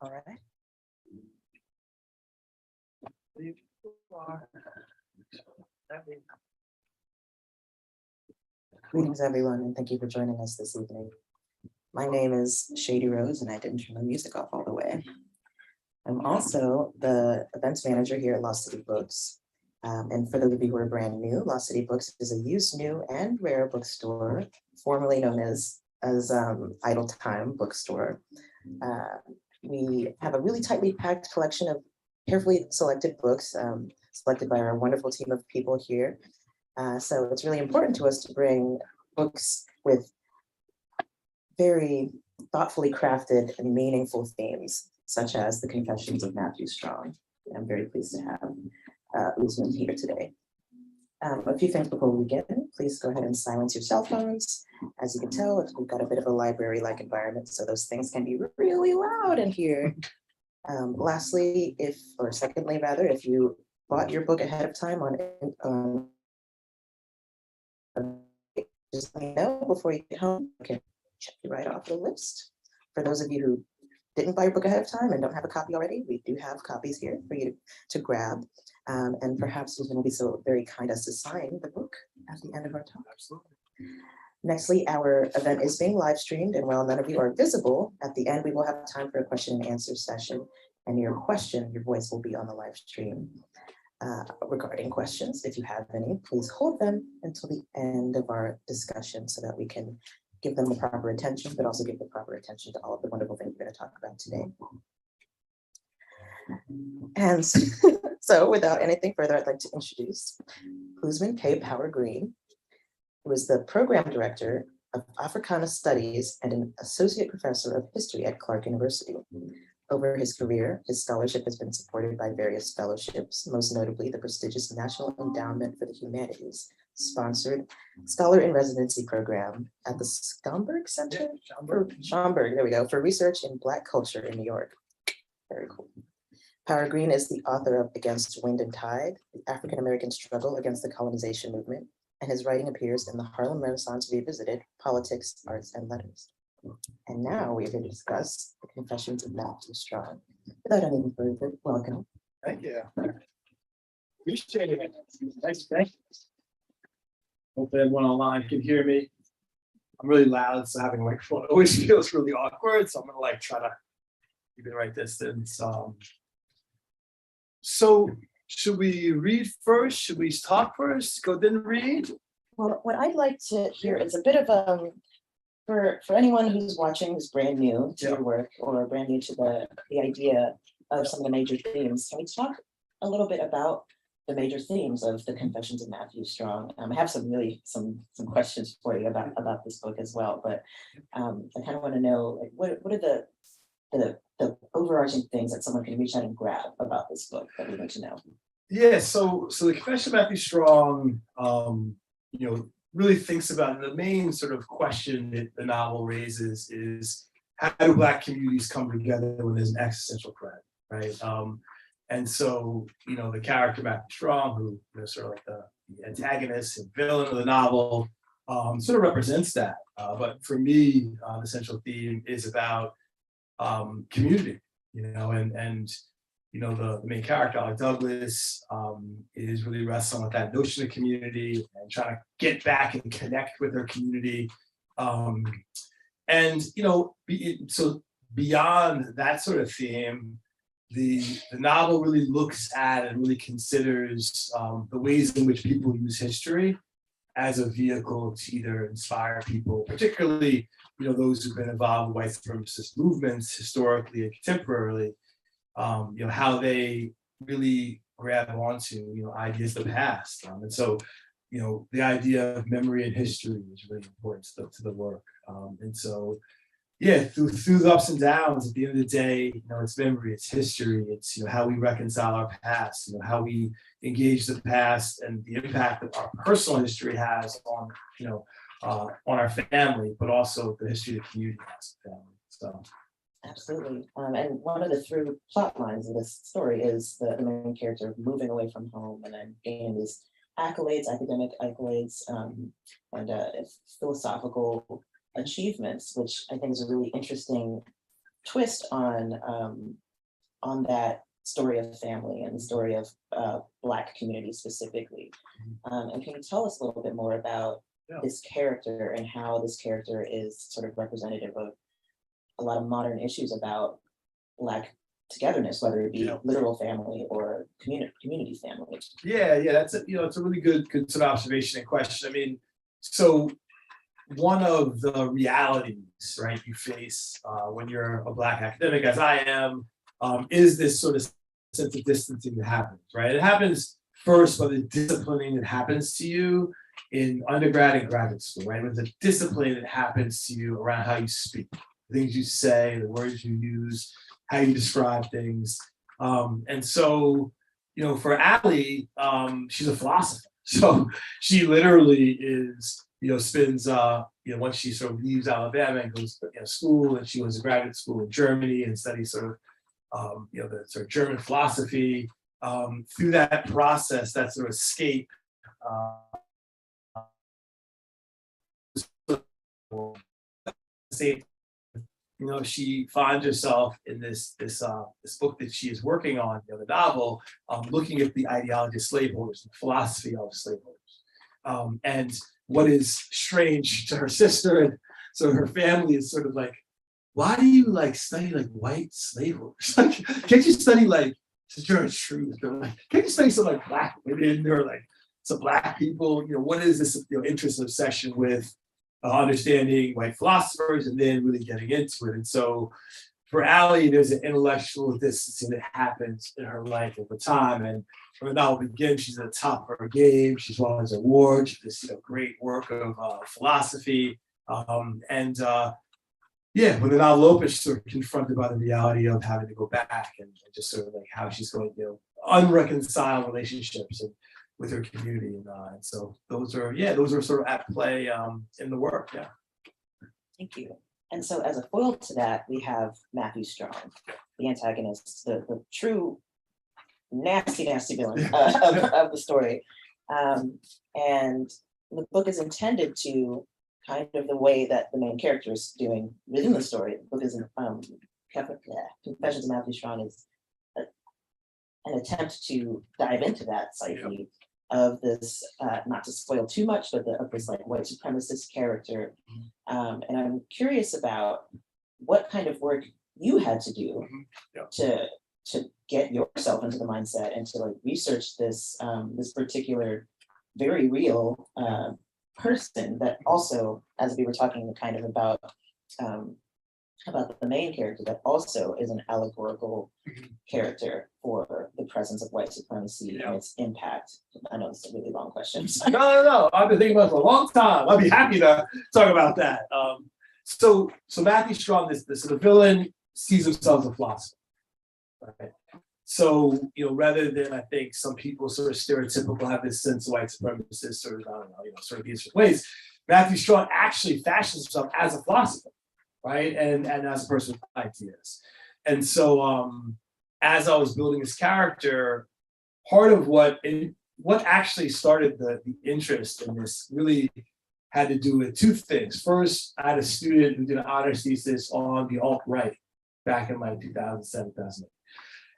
All right. Greetings, everyone, and thank you for joining us this evening. My name is Shady Rose, and I didn't turn the music off all the way. I'm also the events manager here at Lost City Books. And for those of you who are brand new, Lost City Books is a used, new, and rare bookstore, formerly known as Idle Time Bookstore. We have a really tightly packed collection of carefully selected books, selected by our wonderful team of people here. So it's really important to us to bring books with very thoughtfully crafted and meaningful themes, such as The Confessions of Matthew Strong. I'm very pleased to have Ousmane here today. A few things before we begin. Please go ahead and silence your cell phones. As you can tell, we've got a bit of a library-like environment, so those things can be really loud in here. Secondly, if you bought your book ahead of time just let me know before you get home. I can check you right off the list. For those of you who didn't buy your book ahead of time and don't have a copy already, we do have copies here for you to grab. And perhaps Ousmane will be so very kind as to sign the book at the end of our talk. Absolutely. Nextly, our event is being live streamed, and while none of you are visible, at the end we will have time for a question and answer session. And your voice will be on the live stream. Regarding questions, if you have any, please hold them until the end of our discussion so that we can give them the proper attention, but also give the proper attention to all of the wonderful things we're going to talk about today. And so without anything further, I'd like to introduce Ousmane K. Power-Greene, who is the program director of Africana Studies and an associate professor of history at Clark University. Over his career, his scholarship has been supported by various fellowships, most notably the prestigious National Endowment for the Humanities sponsored Scholar in Residency program at the Schomburg Center? Schomburg, there we go, for research in Black culture in New York. Very cool. Power-Greene is the author of Against Wind and Tide, the African-American struggle against the colonization movement, and his writing appears in the Harlem Renaissance Revisited, Politics, Arts, and Letters. And now we are going to discuss The Confessions of Matthew Strong. Without any further, welcome. Thank you. Appreciate it. Thanks. Hope everyone online can hear me. I'm really loud, so having a microphone always feels really awkward. So I'm gonna try to keep it right distance. So should we read first? Should we talk first? Go then read? Well, what I'd like to hear is a bit of for anyone who's watching who's brand new to your work or brand new to the idea of some of the major themes, can we talk a little bit about the major themes of The Confessions of Matthew Strong? I have some questions for you about this book as well, but I kind of want to know, like, what are the overarching things that someone can reach out and grab about this book that we need to know? Yeah, so The Confession of Matthew Strong, really thinks about the main sort of question that the novel raises is, how do Black communities come together when there's an existential threat, right? And so, the character Matthew Strong, who sort of like the antagonist and villain of the novel, sort of represents that. But for me, the central theme is about community, and the main character, Alec Douglas, is really wrestling with that notion of community and trying to get back and connect with their community. So beyond that sort of theme, the novel really looks at and really considers the ways in which people use history as a vehicle to either inspire people, particularly those who've been involved with white supremacist movements historically and contemporarily, how they really grab onto ideas of the past. And so the idea of memory and history is really important to the work. And so through the ups and downs, at the end of the day, it's memory, it's history, it's how we reconcile our past, how we engage the past and the impact that our personal history has on our family, but also the history of the community has on family. So absolutely. And one of the through plot lines of this story is the main character moving away from home and then gaining these accolades, academic accolades, and philosophical achievements, which I think is a really interesting twist on that story of family and the story of Black community specifically. And can you tell us a little bit more about this character and how this character is sort of representative of a lot of modern issues about Black togetherness, whether it be literal family or community family? Yeah, that's it's a really good sort of observation and question. I mean, so one of the realities, right, you face when you're a Black academic, as I am, is this sort of sense of distancing that happens, right? It happens first by the disciplining that happens to you in undergrad and graduate school, right? With the discipline that happens to you around how you speak, the things you say, the words you use, how you describe things. And so, for Allie, she's a philosopher. So she literally is, spends, once she sort of leaves Alabama and goes to school, and she goes to graduate school in Germany and studies sort of, the sort of German philosophy. Through that process, that sort of escape, she finds herself in this book that she is working on, the novel, looking at the ideology of slaveholders, the philosophy of slaveholders. And what is strange to her sister, and so her family is sort of like, why do you study white slaveholders? Can't you study Sojourner Truth? Or can't you study some Black women or some Black people? What is this interest and obsession with understanding white philosophers and then really getting into it? And so for Allie, there's an intellectual distancing that happens in her life over time. And when the novel begins, she's at the top of her game. She's won this award. She does great work of philosophy. When the novel opens, she's sort of confronted by the reality of having to go back and just sort of how she's going to unreconcile relationships and with her community. And so those are sort of at play in the work. Yeah. Thank you. And so as a foil to that, we have Matthew Strong, the antagonist, the true nasty villain of the story. And the book is intended to kind of the way that the main character is doing within the story. The book is Confessions of Matthew Strong is an attempt to dive into that psyche of this, not to spoil too much, but of this white supremacist character. And I'm curious about what kind of work you had to do to get yourself into the mindset and to research this this particular very real person that also, as we were talking kind of about the main character, that also is an allegorical character for the presence of white supremacy and its impact. I know it's a really long question. No. I've been thinking about it for a long time. I'd be happy to talk about that. So Matthew Strong, this sort of villain, sees himself as a philosopher. Right? So, rather than, I think some people sort of stereotypical have this sense of white supremacists sort of, sort of these ways, Matthew Strong actually fashions himself as a philosopher, right? And as a person with ideas. And so as I was building this character, part of what actually started the interest in this really had to do with two things. First, I had a student who did an honors thesis on the alt-right back in 2007, 2008.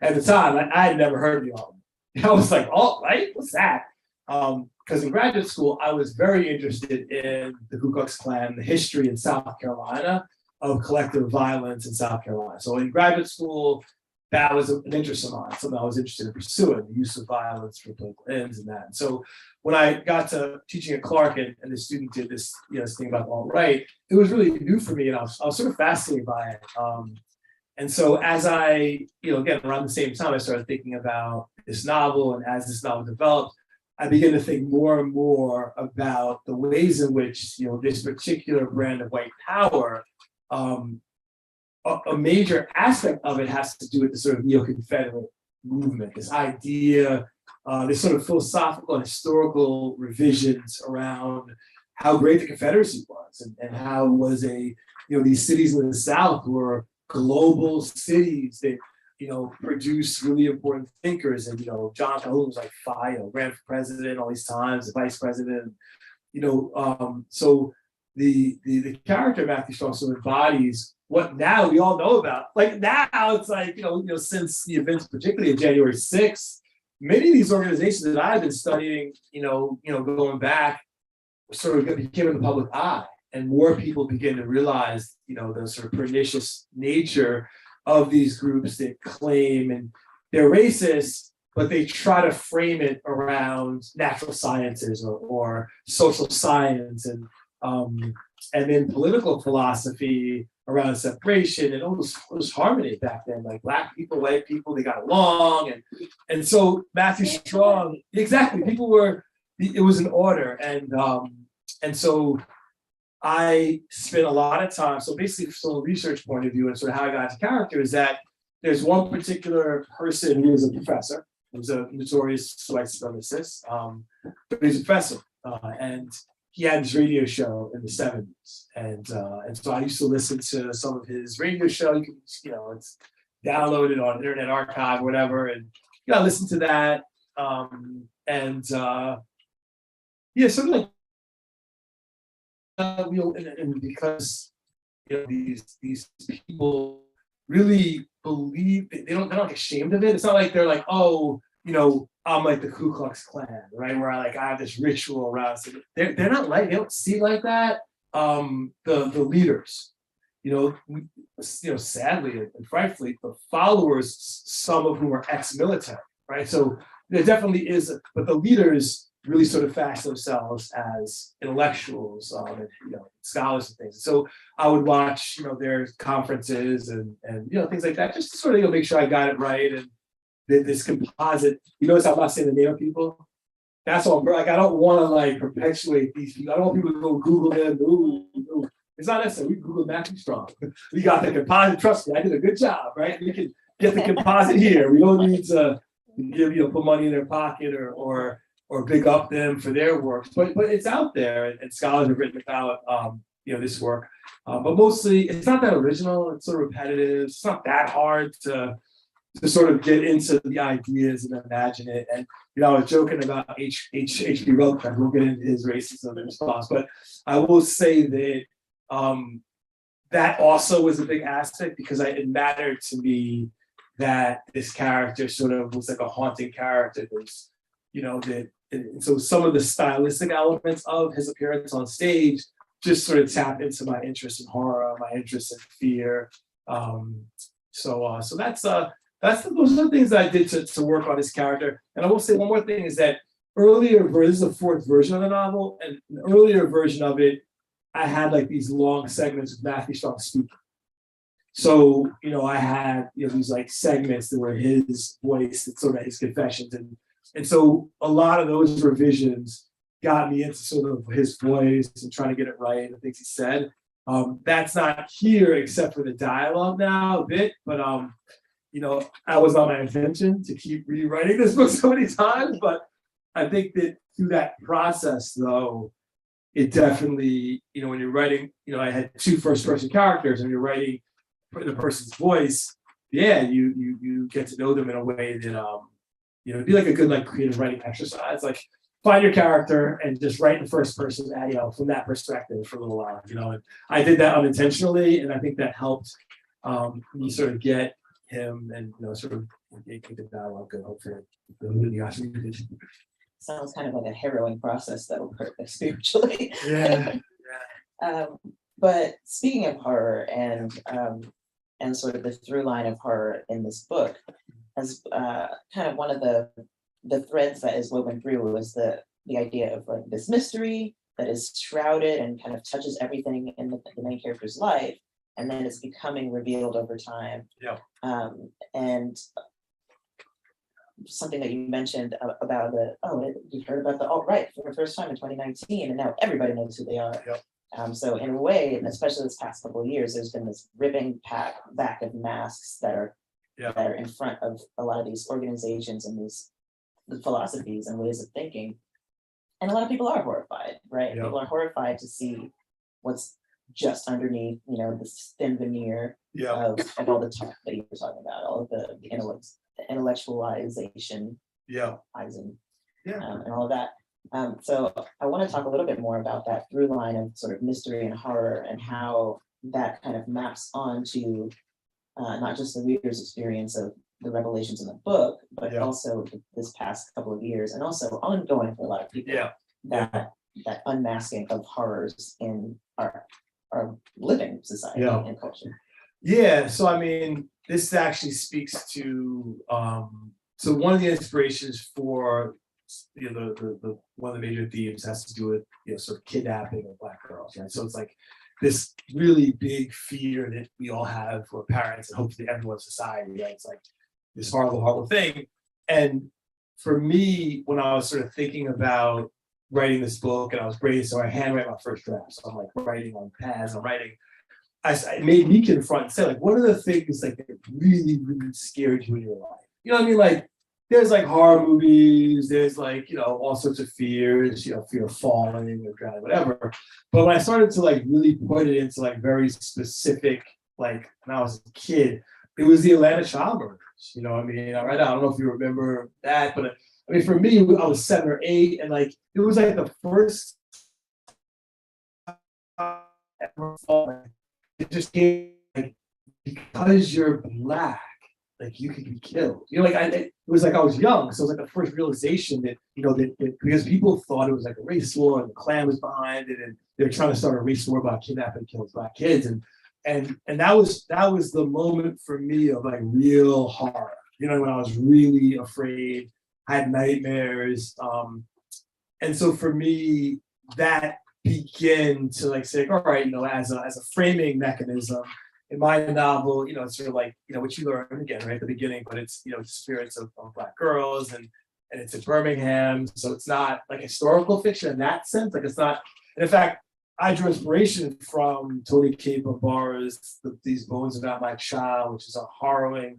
At the time, I had never heard of the alt-right. I was like, alt-right? What's that? Because in graduate school, I was very interested in the Ku Klux Klan, the history in South Carolina of collective violence in South Carolina. So in graduate school, that was an interest of mine, something I was interested in pursuing, the use of violence for political ends and that. And so when I got to teaching at Clark and the student did this, this thing about alt-right, it was really new for me, and I was sort of fascinated by it. And so as I, again, around the same time, I started thinking about this novel, and as this novel developed, I began to think more and more about the ways in which, this particular brand of white power, a major aspect of it has to do with the sort of neo-Confederate movement, this idea, this sort of philosophical and historical revisions around how great the Confederacy was, and how it was these cities in the South were global cities that produced really important thinkers. And John Calhoun was ran for president all these times, the vice president. So the character of Matthew Strong sort of embodies what now we all know about. Like now it's like, since the events, particularly of January 6th, many of these organizations that I've been studying, going back, sort of became in the public eye, and more people begin to realize, the sort of pernicious nature of these groups that claim and they're racist, but they try to frame it around natural sciences or social science and then political philosophy around separation and all this harmony back then, like Black people, white people, they got along. And so Matthew Strong, exactly, it was an order. And so I spent a lot of time, so basically from a research point of view and sort of how I got into character is that there's one particular person who was a professor, he was a notorious white supremacist, but he's a professor, and he had his radio show in the 70s. And so I used to listen to some of his radio show. You can, it's downloaded on Internet Archive, whatever. And, I listened to that. Sort of like, and because, these people really believe, they're not ashamed of it. It's not like they're like, oh, I'm like the Ku Klux Klan, right? Where I have this ritual around. So they're not like, they don't see like that. The leaders, sadly and frightfully, the followers, some of whom are ex-military, right? So there definitely is, but the leaders really sort of fashion themselves as intellectuals, and scholars and things. So I would watch, their conferences and things like that, just to sort of make sure I got it right. And this composite, notice I'm not saying the name of people. That's all. Like, I don't want to perpetuate these people. I don't want people to go Google them. Ooh. It's not necessary. We Google Matthew Strong. We got the composite. Trust me, I did a good job, right? We can get the composite here. We don't need to give, put money in their pocket or big up them for their work. But it's out there, and scholars have written about this work. But mostly, it's not that original. It's sort of repetitive. It's not that hard to sort of get into the ideas and imagine it. And I was joking about H.P. Lovecraft. We'll get into his racism and response, but I will say that that also was a big aspect, because it mattered to me that this character sort of was like a haunting character. There's, and so some of the stylistic elements of his appearance on stage just sort of tapped into my interest in horror, my interest in fear. So those are the things that I did to work on this character. And I will say one more thing is that this is the fourth version of the novel, and an earlier version of it, I had these long segments of Matthew Strong speaking. So, I had, these segments that were his voice, that sort of his confessions. And so a lot of those revisions got me into sort of his voice and trying to get it right and the things he said. That's not here except for the dialogue now a bit, but that was not my intention to keep rewriting this book so many times. But I think that through that process, though, it definitely, when you're writing, I had two first-person characters, and you're writing the person's voice. Yeah, you get to know them in a way that it'd be like a good creative writing exercise. Like, find your character and just write in first person, from that perspective for a little while. And I did that unintentionally, and I think that helped me sort of get him and sort of keep the dialogue good. Hopefully, Sounds kind of like a harrowing process that occurred spiritually. Yeah. But speaking of horror and sort of the through line of horror in this book, as kind of one of the threads that is woven through was the idea of this mystery that is shrouded and kind of touches everything in the main character's life, and then it's becoming revealed over time. Yeah. And something that you mentioned about you heard about the alt-right for the first time in 2019, and now everybody knows who they are. Yep. So in a way, and especially this past couple of years, there's been this ripping back of masks that are in front of a lot of these organizations and the philosophies and ways of thinking. And a lot of people are horrified, right? Yep. People are horrified to see what's just underneath, this thin veneer of all the talk that you were talking about, all of the intellectualization, and all of that. So I want to talk a little bit more about that through line of sort of mystery and horror, and how that kind of maps onto not just the reader's experience of the revelations in the book, but Yeah. also this past couple of years, and also ongoing for a lot of people. Yeah. That unmasking of horrors in our living society Yeah. and culture. Yeah, so I mean, this actually speaks to so one of the inspirations for the one of the major themes has to do with sort of kidnapping of Black girls, right? So it's like this really big fear that we all have for parents and hopefully everyone in society, right? It's like this horrible, horrible thing. And for me, when I was sort of thinking about writing this book and I was so I handwrite my first draft. So I'm like writing on pads, I'm writing. It made me confront and say, like, what are the things like that really, really scared you in your life? You know what I mean? Like, there's like horror movies, there's like, all sorts of fears, fear of falling or drowning, whatever. But when I started to like really put it into like very specific, like when I was a kid, it was the Atlanta child murders. You know what I mean? I don't know if you remember that, but I mean, for me, I was 7 or 8, and like, it was like the first time ever falling. It just came like, because you're Black, like you could be killed. Like it was like I was young, so it was like the first realization that that because people thought it was like a race war and the Klan was behind it, and they're trying to start a race war about kidnapping, killing Black kids, and that was the moment for me of like real horror. When I was really afraid, I had nightmares, and so for me that begin to like say, all right, as a framing mechanism in my novel, it's sort of like, what you learn again, right at the beginning, but it's, the spirits of Black girls, and it's in Birmingham. So it's not like historical fiction in that sense. Like it's not, and in fact, I drew inspiration from Tony K. Bambara's These Bones Are Not My Child, which is a harrowing.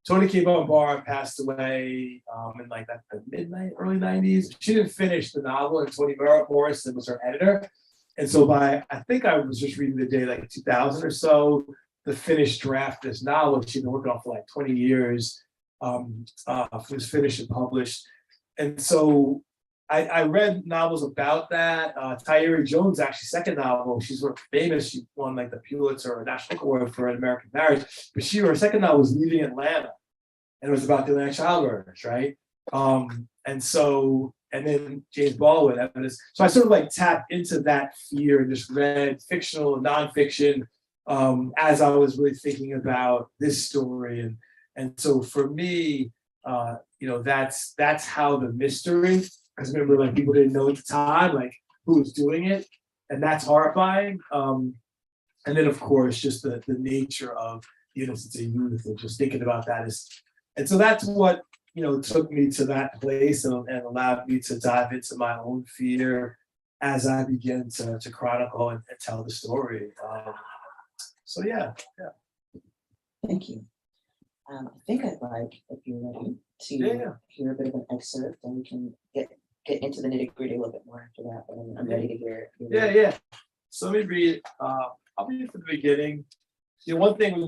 Tony K. Bambara passed away in like the early 90s. She didn't finish the novel, and Toni Morrison was her editor. And so I think I was just reading the day, like 2000 or so, the finished draft of this novel she'd been working on for like 20 years, was finished and published. And so I read novels about that. Tayari Jones' actually second novel, she's sort of famous. She won like the Pulitzer or National Book Award for An American Marriage. But her second novel was Leaving Atlanta, and it was about the Atlanta child murders, right? And then James Baldwin evidence. So I sort of like tapped into that fear and just read fictional and nonfiction as I was really thinking about this story. And so for me, that's how the mystery. Because remember, like people didn't know at the time, like who was doing it, and that's horrifying. And then, of course, just the nature of the innocence of youth, and just thinking about that and so that's what took me to that place and allowed me to dive into my own fear as I began to chronicle and tell the story. So yeah. Thank you. I think I'd like, if you're ready, to hear a bit of an excerpt, and we can get into the nitty-gritty a little bit more after that. But I'm ready to hear it. Yeah. So let me read. I'll read it from the beginning. One thing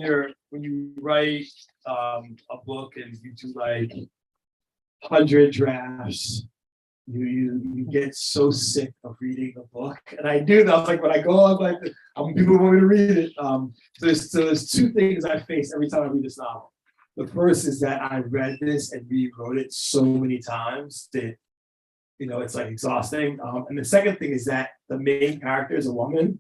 when you write a book and you do like 100 drafts, you get so sick of reading a book, and I do that. Like when I go on, like people want me to read it. So there's two things I face every time I read this novel. The first is that I read this and rewrote it so many times that it's like exhausting. And the second thing is that the main character is a woman,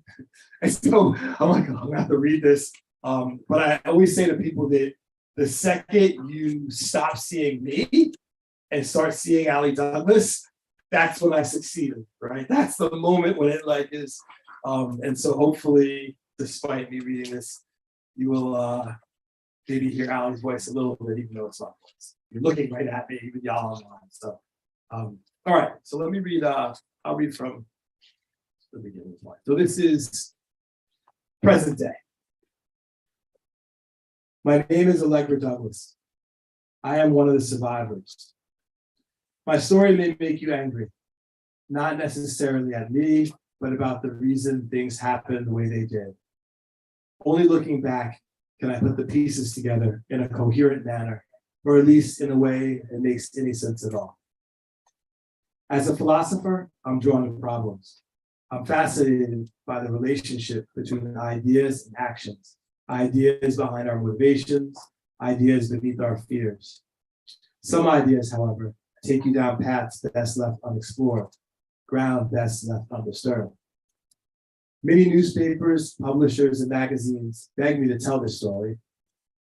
and so I'm like, I'm gonna have to read this. But I always say to people that the second you stop seeing me and start seeing Allie Douglas, that's when I succeeded, right? That's the moment when it like is. And so hopefully, despite me reading this, you will maybe hear Allie's voice a little bit, even though it's not voice. You're looking right at me, even y'all online. So, all right. So let me read. I'll read from the beginning. So this is present day. My name is Allegra Douglas. I am one of the survivors. My story may make you angry, not necessarily at me, but about the reason things happened the way they did. Only looking back can I put the pieces together in a coherent manner, or at least in a way that makes any sense at all. As a philosopher, I'm drawn to problems. I'm fascinated by the relationship between ideas and actions, ideas behind our motivations, ideas beneath our fears. Some ideas, however, take you down paths best left unexplored, ground best left undisturbed. Many newspapers, publishers, and magazines beg me to tell this story,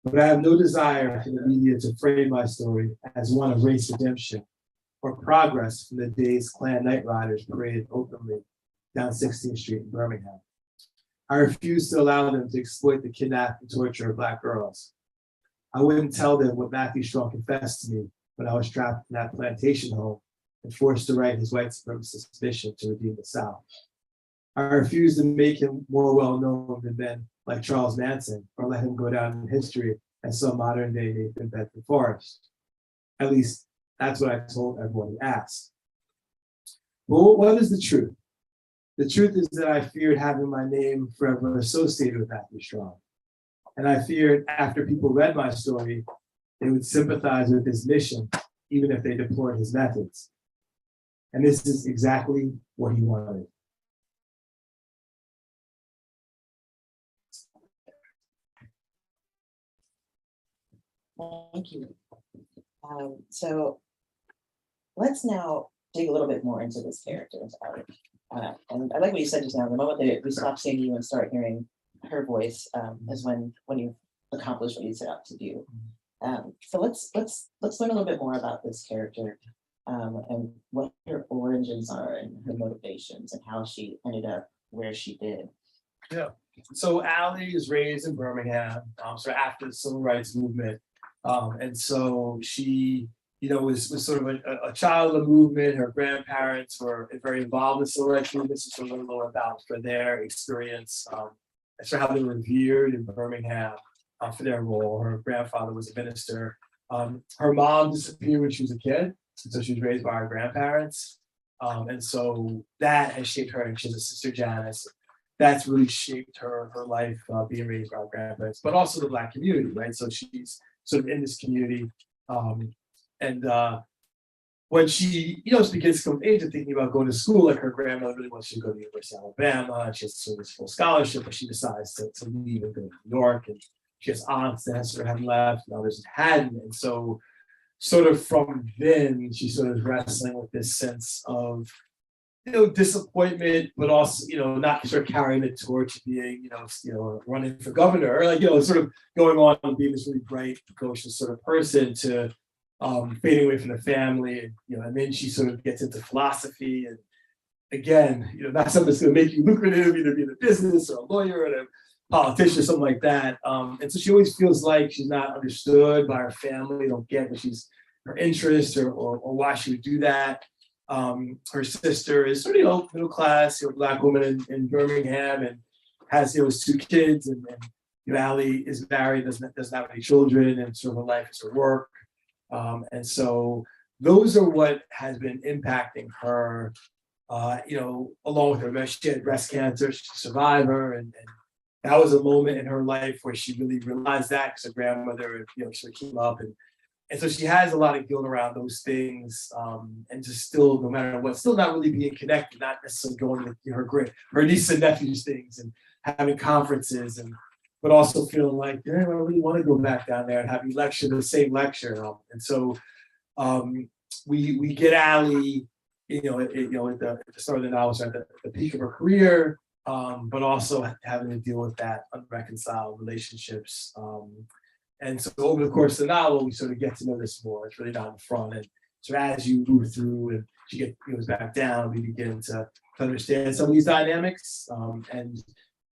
but I have no desire for the media to frame my story as one of race redemption or progress from the days Klan night riders paraded openly down 16th Street in Birmingham. I refuse to allow them to exploit the kidnap and torture of Black girls. I wouldn't tell them what Matthew Strong confessed to me when I was trapped in that plantation home and forced to write his white supremacist mission to redeem the South. I refuse to make him more well known than men like Charles Manson or let him go down in history as some modern day Nathan Bedford Forrest. At least that's what I told everyone who asked. Well, what is the truth? The truth is that I feared having my name forever associated with Matthew Strong. And I feared after people read my story, they would sympathize with his mission, even if they deplored his methods. And this is exactly what he wanted. Thank you. So let's now dig a little bit more into this character's arc. And I like what you said just now. The moment that we stop seeing you and start hearing her voice is when you accomplish what you set out to do. So let's learn a little bit more about this character and what her origins are and her motivations and how she ended up where she did. Yeah. So Allie is raised in Birmingham, so after the civil rights movement. And so she, was sort of a child of the movement. Her grandparents were very involved in the civil rights movement, so learn more about for their experience, and sort of how they were revered in Birmingham for their role. Her grandfather was a minister. Her mom disappeared when she was a kid, so she was raised by her grandparents. And so that has shaped her, and she has a sister, Janice. That's really shaped her life, being raised by her grandparents, but also the Black community, right? So she's sort of in this community. When she, begins to come of age and thinking about going to school, like her grandmother really wants her to go to the University of Alabama, and she has sort of this full scholarship, but she decides to leave and go to New York. And she has aunts that sort of had left, and others that hadn't. And so sort of from then, she's sort of wrestling with this sense of, disappointment, but also, not sort of carrying the torch, being, running for governor, or sort of going on and being this really bright, precocious sort of person to fading away from the family, and then she sort of gets into philosophy, and again, not something that's going to make you lucrative, either being a business or a lawyer or a politician or something like that. And so she always feels like she's not understood by her family, don't get what her interest or why she would do that. Her sister is sort of middle class, Black woman in Birmingham, and has his 2 kids, and Allie is married, doesn't have any children, and sort of her life is her work. And so those are what has been impacting her, along with her. She had breast cancer, she's a survivor, and that was a moment in her life where she really realized that, because her grandmother, sort of came up, and so she has a lot of guilt around those things, and just still, no matter what, still not really being connected, not necessarily going with her niece and nephews things and having conferences, but also feeling like, I really want to go back down there and have you lecture the same lecture. And so we get Allie, at the start of the novel, at the peak of her career, but also having to deal with that unreconciled relationships. And so over the course of the novel, we sort of get to know this more. It's really not in the front. And so as you move through and she goes back down, we begin to understand some of these dynamics, and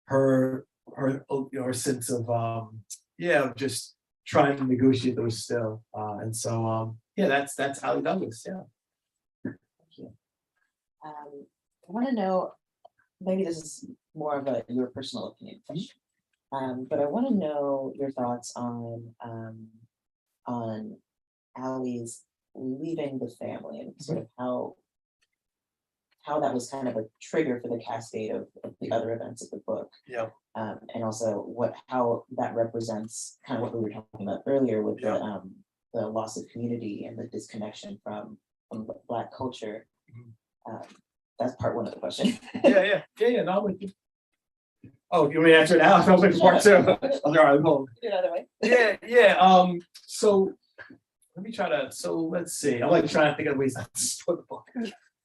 her sense of just trying to negotiate those still. And so that's Allie Douglas. Yeah. Thank you. I want to know, maybe this is more of your personal opinion question. But I want to know your thoughts on Allie's leaving the family and sort of how that was kind of a trigger for the cascade of the other events of the book. Yeah. And also how that represents kind of what we were talking about earlier with the loss of community and the disconnection from Black culture. That's part one of the question. Yeah. No, I'm with you. Oh, you want me to answer it now? I was like part two. All right, hold. Do it either way. Yeah. So let me try to. So let's see. I'm like trying to think of ways not to spoil the book.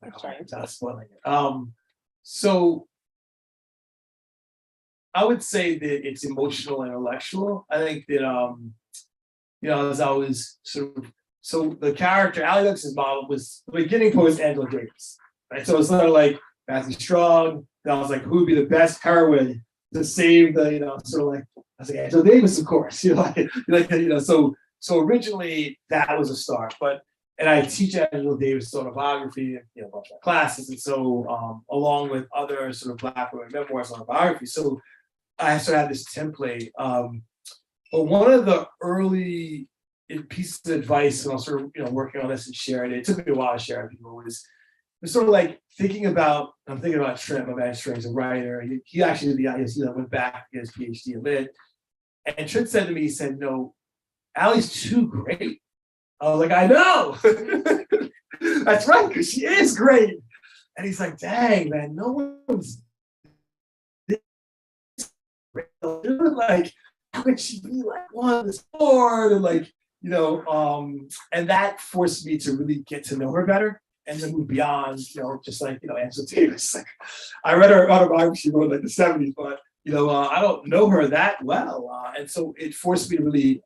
I'm trying. Not spoiling it. So I would say that it's emotional and intellectual. I think that as I was sort of so the character Ali Lux' model was the beginning point was Angela Davis, right? So it's sort of like Matthew Strong. Then I was like, who would be the best heroine to save the sort of like I was like Angela Davis, of course. So originally that was a start, and I teach Angela Davis autobiography in a bunch of my classes, and so along with other sort of Black women memoirs autobiography. So I sort of had this template. But one of the early pieces of advice, and I was sort of working on this and sharing it. It took me a while to share it. People was sort of like thinking about. I'm thinking about Trent. My man Trent is a writer. He actually did the ISU, went back to get his PhD in lit. And Trent said to me, he said, "No, Allie's too great." I was like, "I know." That's right, because she is great. And he's like, "Dang, man, no one's like, how could she be like one of the sport?" And and that forced me to really get to know her better and then move beyond, just like, Angela Davis. Like, I read her autobiography she wrote in like the 70s, but I don't know her that well. And so it forced me to really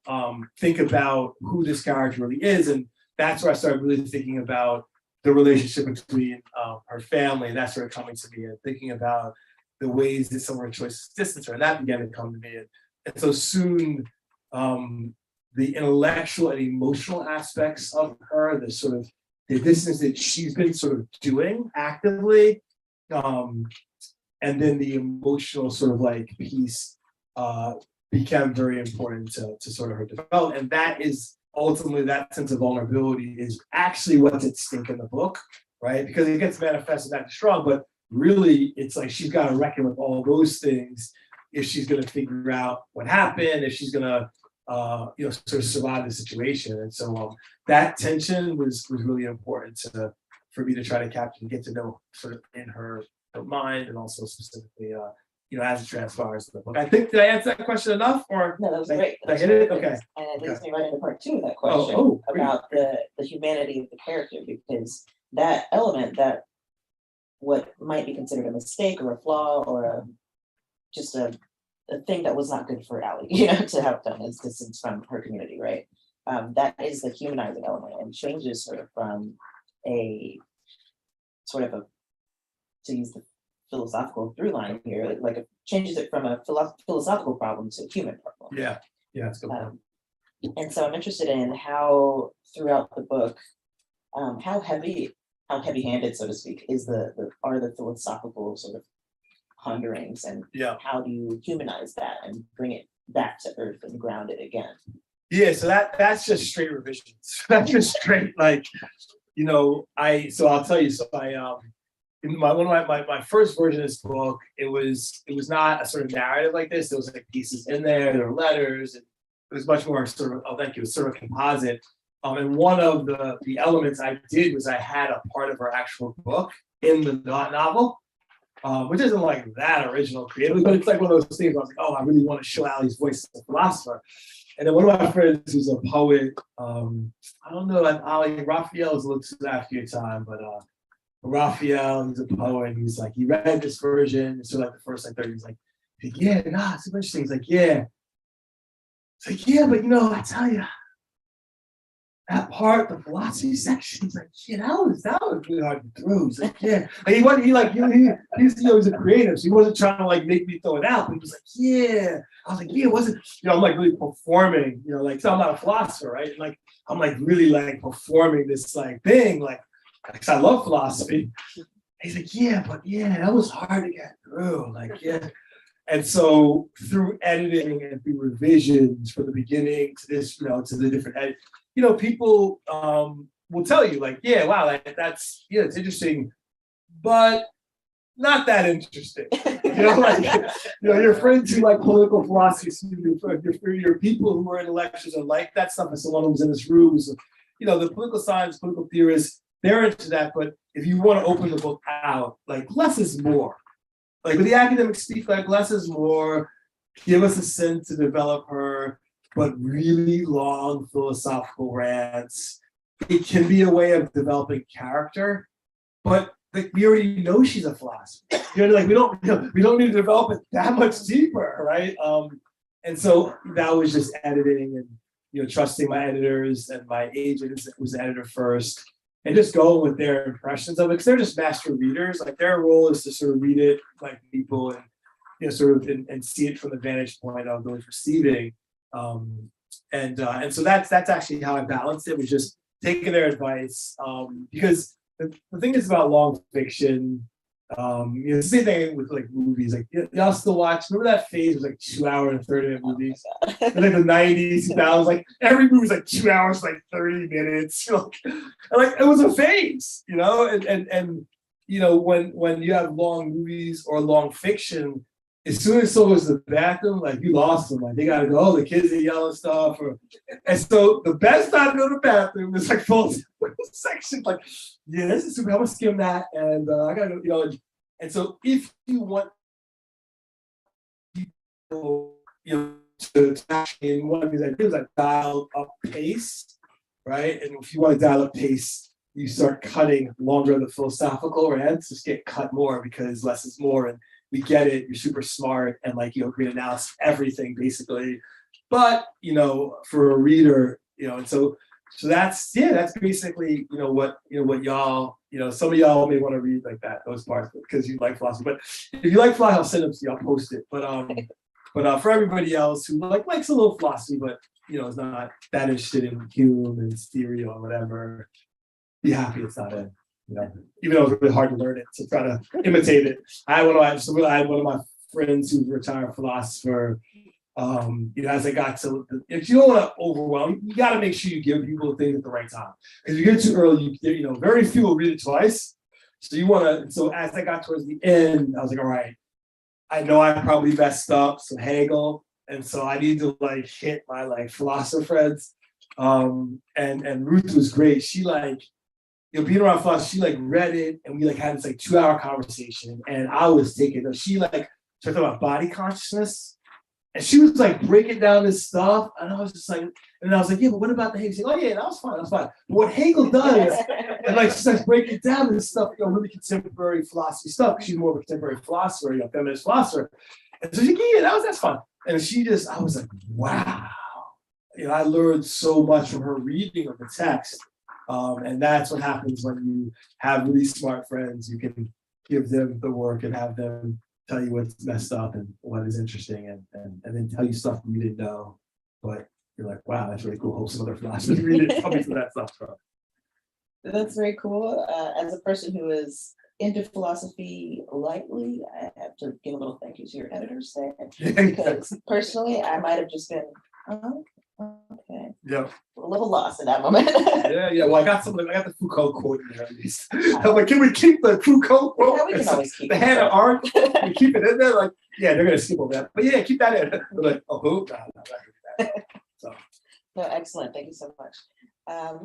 think about who this character really is. And that's where I started really thinking about the relationship between her family, and that started coming to me, and thinking about the ways that some of her choices distance her, and that began to come to me. And so soon, the intellectual and emotional aspects of her, the sort of the distance that she's been sort of doing actively, and then the emotional sort of like piece became very important to sort of her development. And that is ultimately, that sense of vulnerability is actually what's at stake in the book, right? Because it gets manifested that strong, but really it's like she's got to reckon with all those things if she's going to figure out what happened, if she's going to sort of survive the situation. And so that tension was really important for me to try to capture and get to know sort of in her mind, and also specifically as it transpires in the book. I think, did I answer that question enough, or no, that was great. Did I hit it? Okay. And it leads me right into part two of that question about the humanity of the character, because that element, that what might be considered a mistake or a flaw or just a thing that was not good for Allie, to have done is distance from her community, right? That is the humanizing element, and changes her from a sort of to use the philosophical through line here, like it changes it from a philosophical problem to a human problem. Yeah, that's a good point. And so I'm interested in how throughout the book, how heavy-handed, so to speak, is are the philosophical sort of ponderings, and how do you humanize that and bring it back to earth and ground it again? Yeah, so that's just straight revisions. That's just straight I'll tell you. So in my first version of this book, it was not a sort of narrative like this. There was like pieces in there were letters, and it was much more sort of, it was sort of composite. And one of the elements I did was I had a part of her actual book in the novel, which isn't like that original creatively, but it's like one of those things where I was like, oh, I really want to show Allie's voice as a philosopher. And then one of my friends who's a poet, I don't know, like Ali Raphael is a little too after your time, but Raphael, he's a poet, and he's like, he read this version, so like the first like 30, he's like, yeah, it's super interesting. He's like, yeah. It's like, yeah, but I tell you, that part, the philosophy section, he's like, yeah, that was really hard to throw. He's like, yeah. Like, he's a creative, so he wasn't trying to like make me throw it out, but he was like, yeah. I was like, yeah, it wasn't, I'm like really performing, so I'm not a philosopher, right? And like, I'm like really like performing this like thing, like, because I love philosophy. He's like, yeah, but that was hard to get through. Like, yeah. And so through editing and through revisions from the beginning to this, to the different edit, people will tell you like, yeah, wow, that's it's interesting, but not that interesting. Your friends who like political philosophy, your people who are in lectures are like that stuff. And someone who's in this room, the political science, political theorists, they're into that, but if you want to open the book out, like less is more. Like with the academic speak, like less is more. Give us a sense to develop her, but really long philosophical rants. It can be a way of developing character, but like we already know she's a philosopher. Like we don't need to develop it that much deeper, right? And so that was just editing and trusting my editors and my agent was the editor first, and just going with their impressions of it because they're just master readers. Like their role is to sort of read it like people and sort of and see it from the vantage point of those receiving. And so that's actually how I balanced it, was just taking their advice. Because the thing is about long fiction, the same thing with like movies. Like y'all still watch, remember that phase was like 2 hour and 30-minute movies? In like the 90s, 2000s, like every movie was like 2 hours, like 30 minutes. Like it was a phase, and when you have long movies or long fiction, as soon as someone goes to the bathroom, like you lost them. Like they gotta go, the kids are yelling stuff. And so the best time to go to the bathroom is like full section. Like, yeah, this is super. I'm gonna skim that, and I gotta go. And so if you want people, to actually, and one of the things I do is I dial up pace, right? And if you want to dial up pace, you start cutting longer the philosophical rants. Just get cut more because less is more. And we get it, you're super smart and like great analysis, everything basically. But for a reader, and so that's basically what y'all, some of y'all may want to read like that, those parts because you like philosophy. But if you like philosophy, I'll send them to you, I'll post it. But for everybody else who likes a little philosophy, but is not that interested in Hume and theory or whatever, be happy it's not in. Even though it's really hard to learn it, so try to imitate it. I had one of my friends who's a retired philosopher. As I got to, if you don't want to overwhelm, you got to make sure you give people things at the right time. Because if you get too early, very few will read it twice. So you want to. So as I got towards the end, I was like, all right, I know I probably messed up some Hegel, and so I need to hit my philosopher friends. And Ruth was great. She being around philosophy, she read it and we had this 2 hour conversation and I was taking it. She started talking about body consciousness and she was breaking down this stuff and I was just and I was yeah, but what about the Hegel? She's oh yeah, that was fine. But what Hegel does, and she starts breaking down this stuff, really contemporary philosophy stuff. She's more of a contemporary philosopher, feminist philosopher. And so she, yeah, that's fun. And I was wow. I learned so much from her reading of the text. And that's what happens when you have really smart friends. You can give them the work and have them tell you what's messed up and what is interesting and then tell you stuff you didn't know. But you're wow, that's really cool. Hope some other philosophers read it. Tell me some of that stuff. That's very cool. As a person who is into philosophy lightly, I have to give a little thank you to your editors there. Because personally, I might have just been, okay. Yeah. A little lost in that moment. Yeah. Well, I got the Foucault quote in there at least. I'm can we keep the Foucault quote? Yeah, we can always keep the Hannah Arendt. We keep it in there. Yeah, they're gonna skip over that. But yeah, keep that in. We're oh, who? No. So. No, excellent. Thank you so much.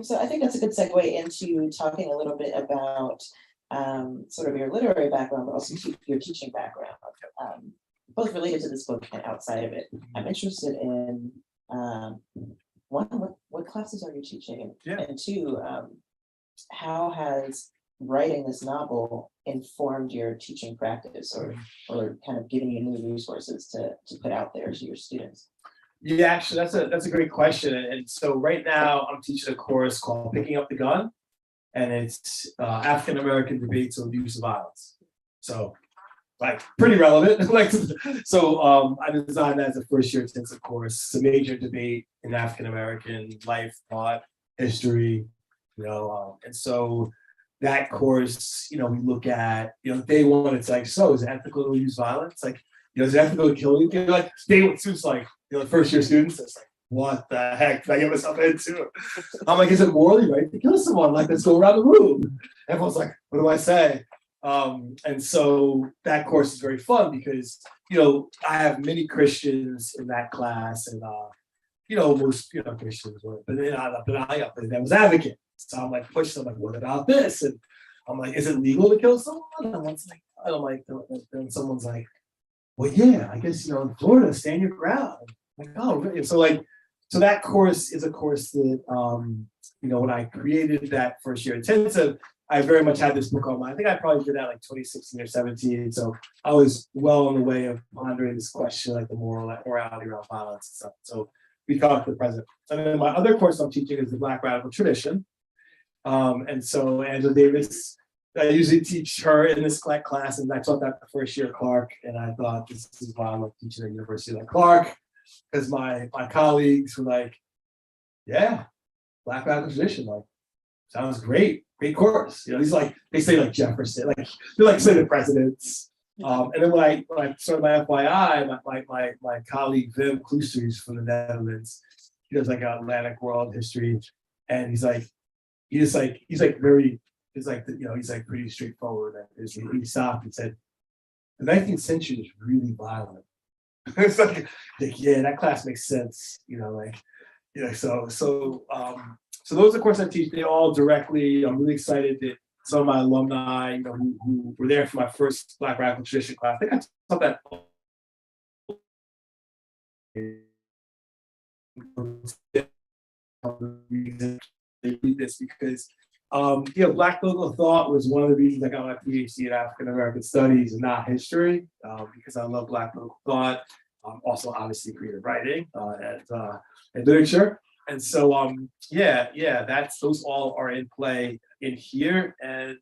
So I think that's a good segue into talking a little bit about sort of your literary background, but also your teaching background, both related to this book and outside of it. I'm interested in one, what classes are you teaching? And two, how has writing this novel informed your teaching practice or kind of giving you new resources to put out there to your students? Yeah, actually, that's a great question. And so right now I'm teaching a course called Picking Up the Gun, and it's African American debates on the use of violence. So pretty relevant. I designed that as a first year intensive course. It's a major debate in African American life, thought, history, and so that course, we look at, day one, it's so is it ethical to use violence? Is it ethical to kill you? Day one students, first year students, it's what the heck did I get myself into? I'm is it morally right to kill someone? Let's go around the room. Everyone's what do I say? And so that course is very fun because, I have many Christians in that class and, most, Christians were, but then I was advocate. So I'm pushing them, what about this? And I'm like, is it legal to kill someone? And I'm like, then someone's like, well, yeah, I guess, in Florida, stand your ground. I'm like, oh, really? So that course is a course that, when I created that first year intensive, I very much had this book on my, I think I probably did that like 2016 or 17. So I was well on the way of pondering this question, like the morality around violence and stuff. So we talked to the president. And then my other course I'm teaching is the Black Radical Tradition. And so Angela Davis, I usually teach her in this class, and I taught that the first year at Clark. And I thought this is why I love teaching at University like Clark, because my colleagues were like, yeah, Black Radical Tradition, like, sounds great course. These like, they say like Jefferson, like they're like say the presidents. And then when I started my FYI, my colleague Wim Kloosters from the Netherlands, he does like Atlantic world history, and he's like pretty straightforward. He stopped and said, the 19th century is really violent. It's like, yeah, that class makes sense, so those of course I teach, they all directly, I'm really excited that some of my alumni, who were there for my first Black Radical Tradition class, I think I taught that this because Black political thought was one of the reasons I got my PhD in African American Studies and not history, because I love Black political thought. Also, obviously, creative writing and literature, and so those all are in play in here, and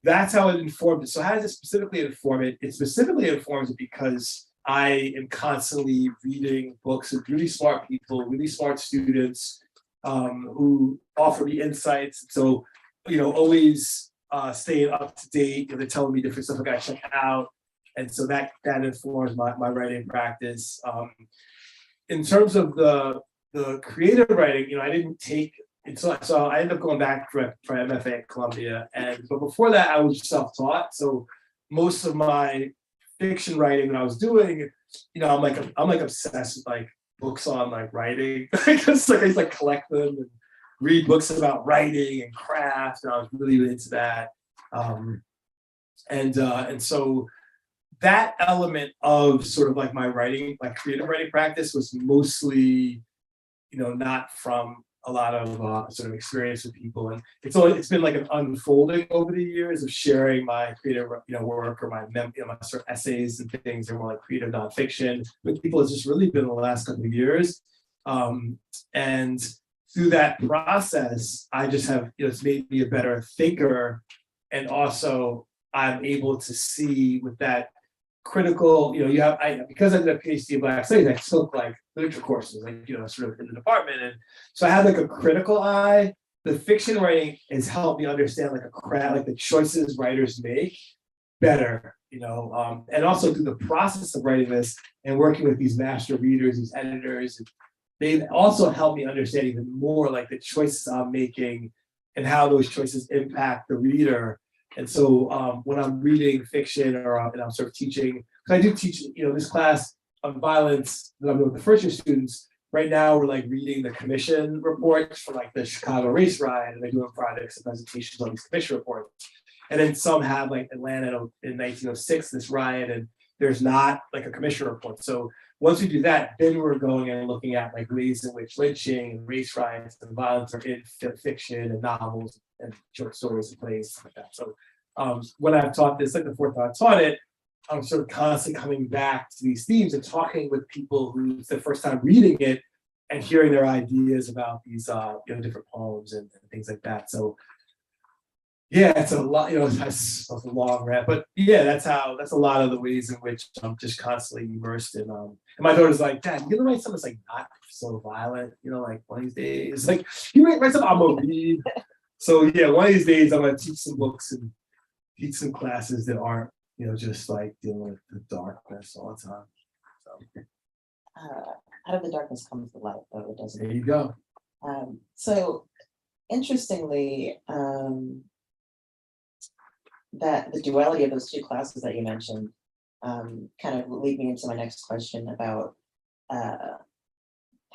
that's how it informed it. So, how does it specifically inform it? It specifically informs it because I am constantly reading books of really smart people, really smart students, who offer me insights. So, always staying up to date. They're telling me different stuff I got to check out, and so that informs my writing practice. In terms of the creative writing, I didn't take. So I ended up going back for MFA at Columbia, but before that I was self-taught. So most of my fiction writing that I was doing, I'm like obsessed with like books on like writing. I used to collect them and read books about writing and craft, and I was really into that. And so that element of sort of like my writing, like creative writing practice, was mostly, not from a lot of sort of experience with people, and it's been like an unfolding over the years of sharing my creative work or my sort of essays and things are more like creative nonfiction with people. It's just really been the last couple of years, and through that process I just have it's made me a better thinker, and also I'm able to see with that critical, because I did a PhD in Black Studies, I took like literature courses, sort of in the department. And so I had like a critical eye. The fiction writing has helped me understand like like the choices writers make better, and also through the process of writing this and working with these master readers, these editors, they've also helped me understand even more like the choices I'm making and how those choices impact the reader. And so when I'm reading fiction and I'm sort of teaching, because I do teach, this class on violence that I'm doing with the first year students. Right now, we're like reading the commission reports for like the Chicago race riot, and they're doing projects and presentations on these commission reports. And then some have like Atlanta in 1906, this riot, and there's not like a commission report. So once we do that, then we're going and looking at like ways in which lynching and race riots and violence are in fiction and novels and short stories and plays like that. So when I've taught this, like the fourth time I've taught it, I'm sort of constantly coming back to these themes and talking with people who it's their first time reading it and hearing their ideas about these different poems and things like that. So yeah, it's a lot, that's a long rant, but yeah, that's a lot of the ways in which I'm just constantly immersed in. And my daughter's like, Dad, you gonna write something that's like not so violent, like one of these days, like you write something I'm gonna read. So yeah, one of these days I'm gonna teach some books and teach some classes that aren't, just like dealing with the darkness all the time. So out of the darkness comes the light, though it doesn't. There you go. So interestingly, that the duality of those two classes that you mentioned kind of lead me into my next question about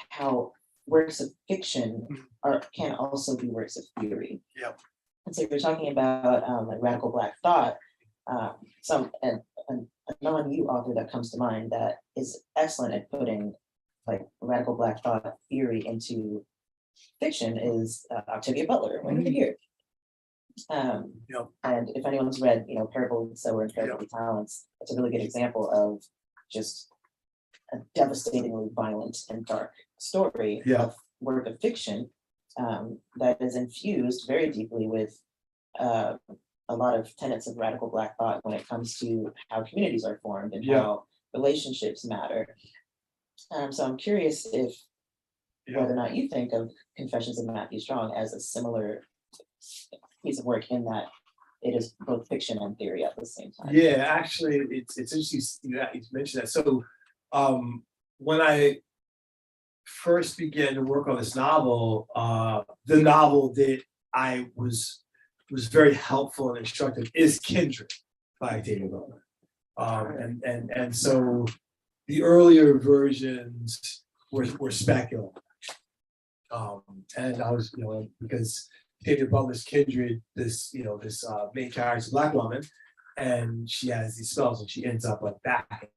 how works of fiction can also be works of theory. Yep. And so you're talking about like radical Black thought. A non-you author that comes to mind that is excellent at putting like radical Black thought theory into fiction is Octavia Butler, When You Hear. Yep. And if anyone's read, Parable of the Sower and Parable of the Talents, it's a really good example of just a devastatingly violent and dark story of work of fiction that is infused very deeply with a lot of tenets of radical Black thought when it comes to how communities are formed and how relationships matter. So I'm curious if whether or not you think of Confessions of Matthew Strong as a similar piece of work in that it is both fiction and theory at the same time. Yeah, actually, it's interesting you mentioned that. So when I first began to work on this novel, the novel that I was very helpful and instructive is Kindred by Octavia Butler. And so the earlier versions were speculative. And I was, because Octavia Butler's Kindred, this main character is a Black woman, and she has these spells, and she ends up like back.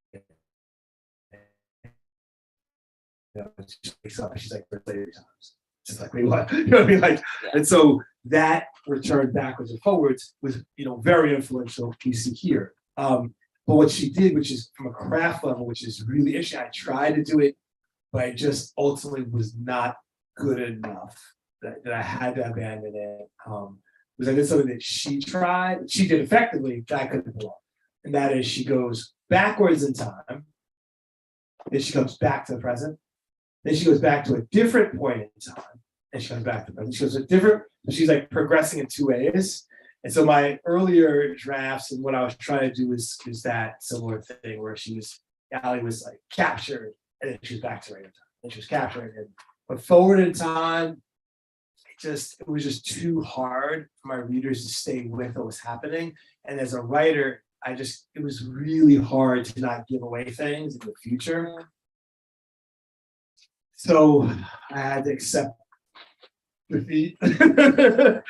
She wakes up and she's like, for 30 times. She's like, wait, what? You know what I mean? Like, and so that return backwards and forwards was, very influential. You see here. But what she did, which is from a craft level, which is really interesting. I tried to do it, but I just ultimately was not good enough that I had to abandon it. Was I did something that she tried, she did effectively, that I couldn't pull off. And that is she goes backwards in time, then she comes back to the present, then she goes back to a different point in time, and she comes back to the present. She goes a different, she's like progressing in two ways. And so my earlier drafts and what I was trying to do is that similar thing where Allie was like captured, and then she was back to right in time. And she was captured again. But forward in time, it was just too hard for my readers to stay with what was happening. And as a writer, it was really hard to not give away things in the future. So I had to accept defeat. Yeah,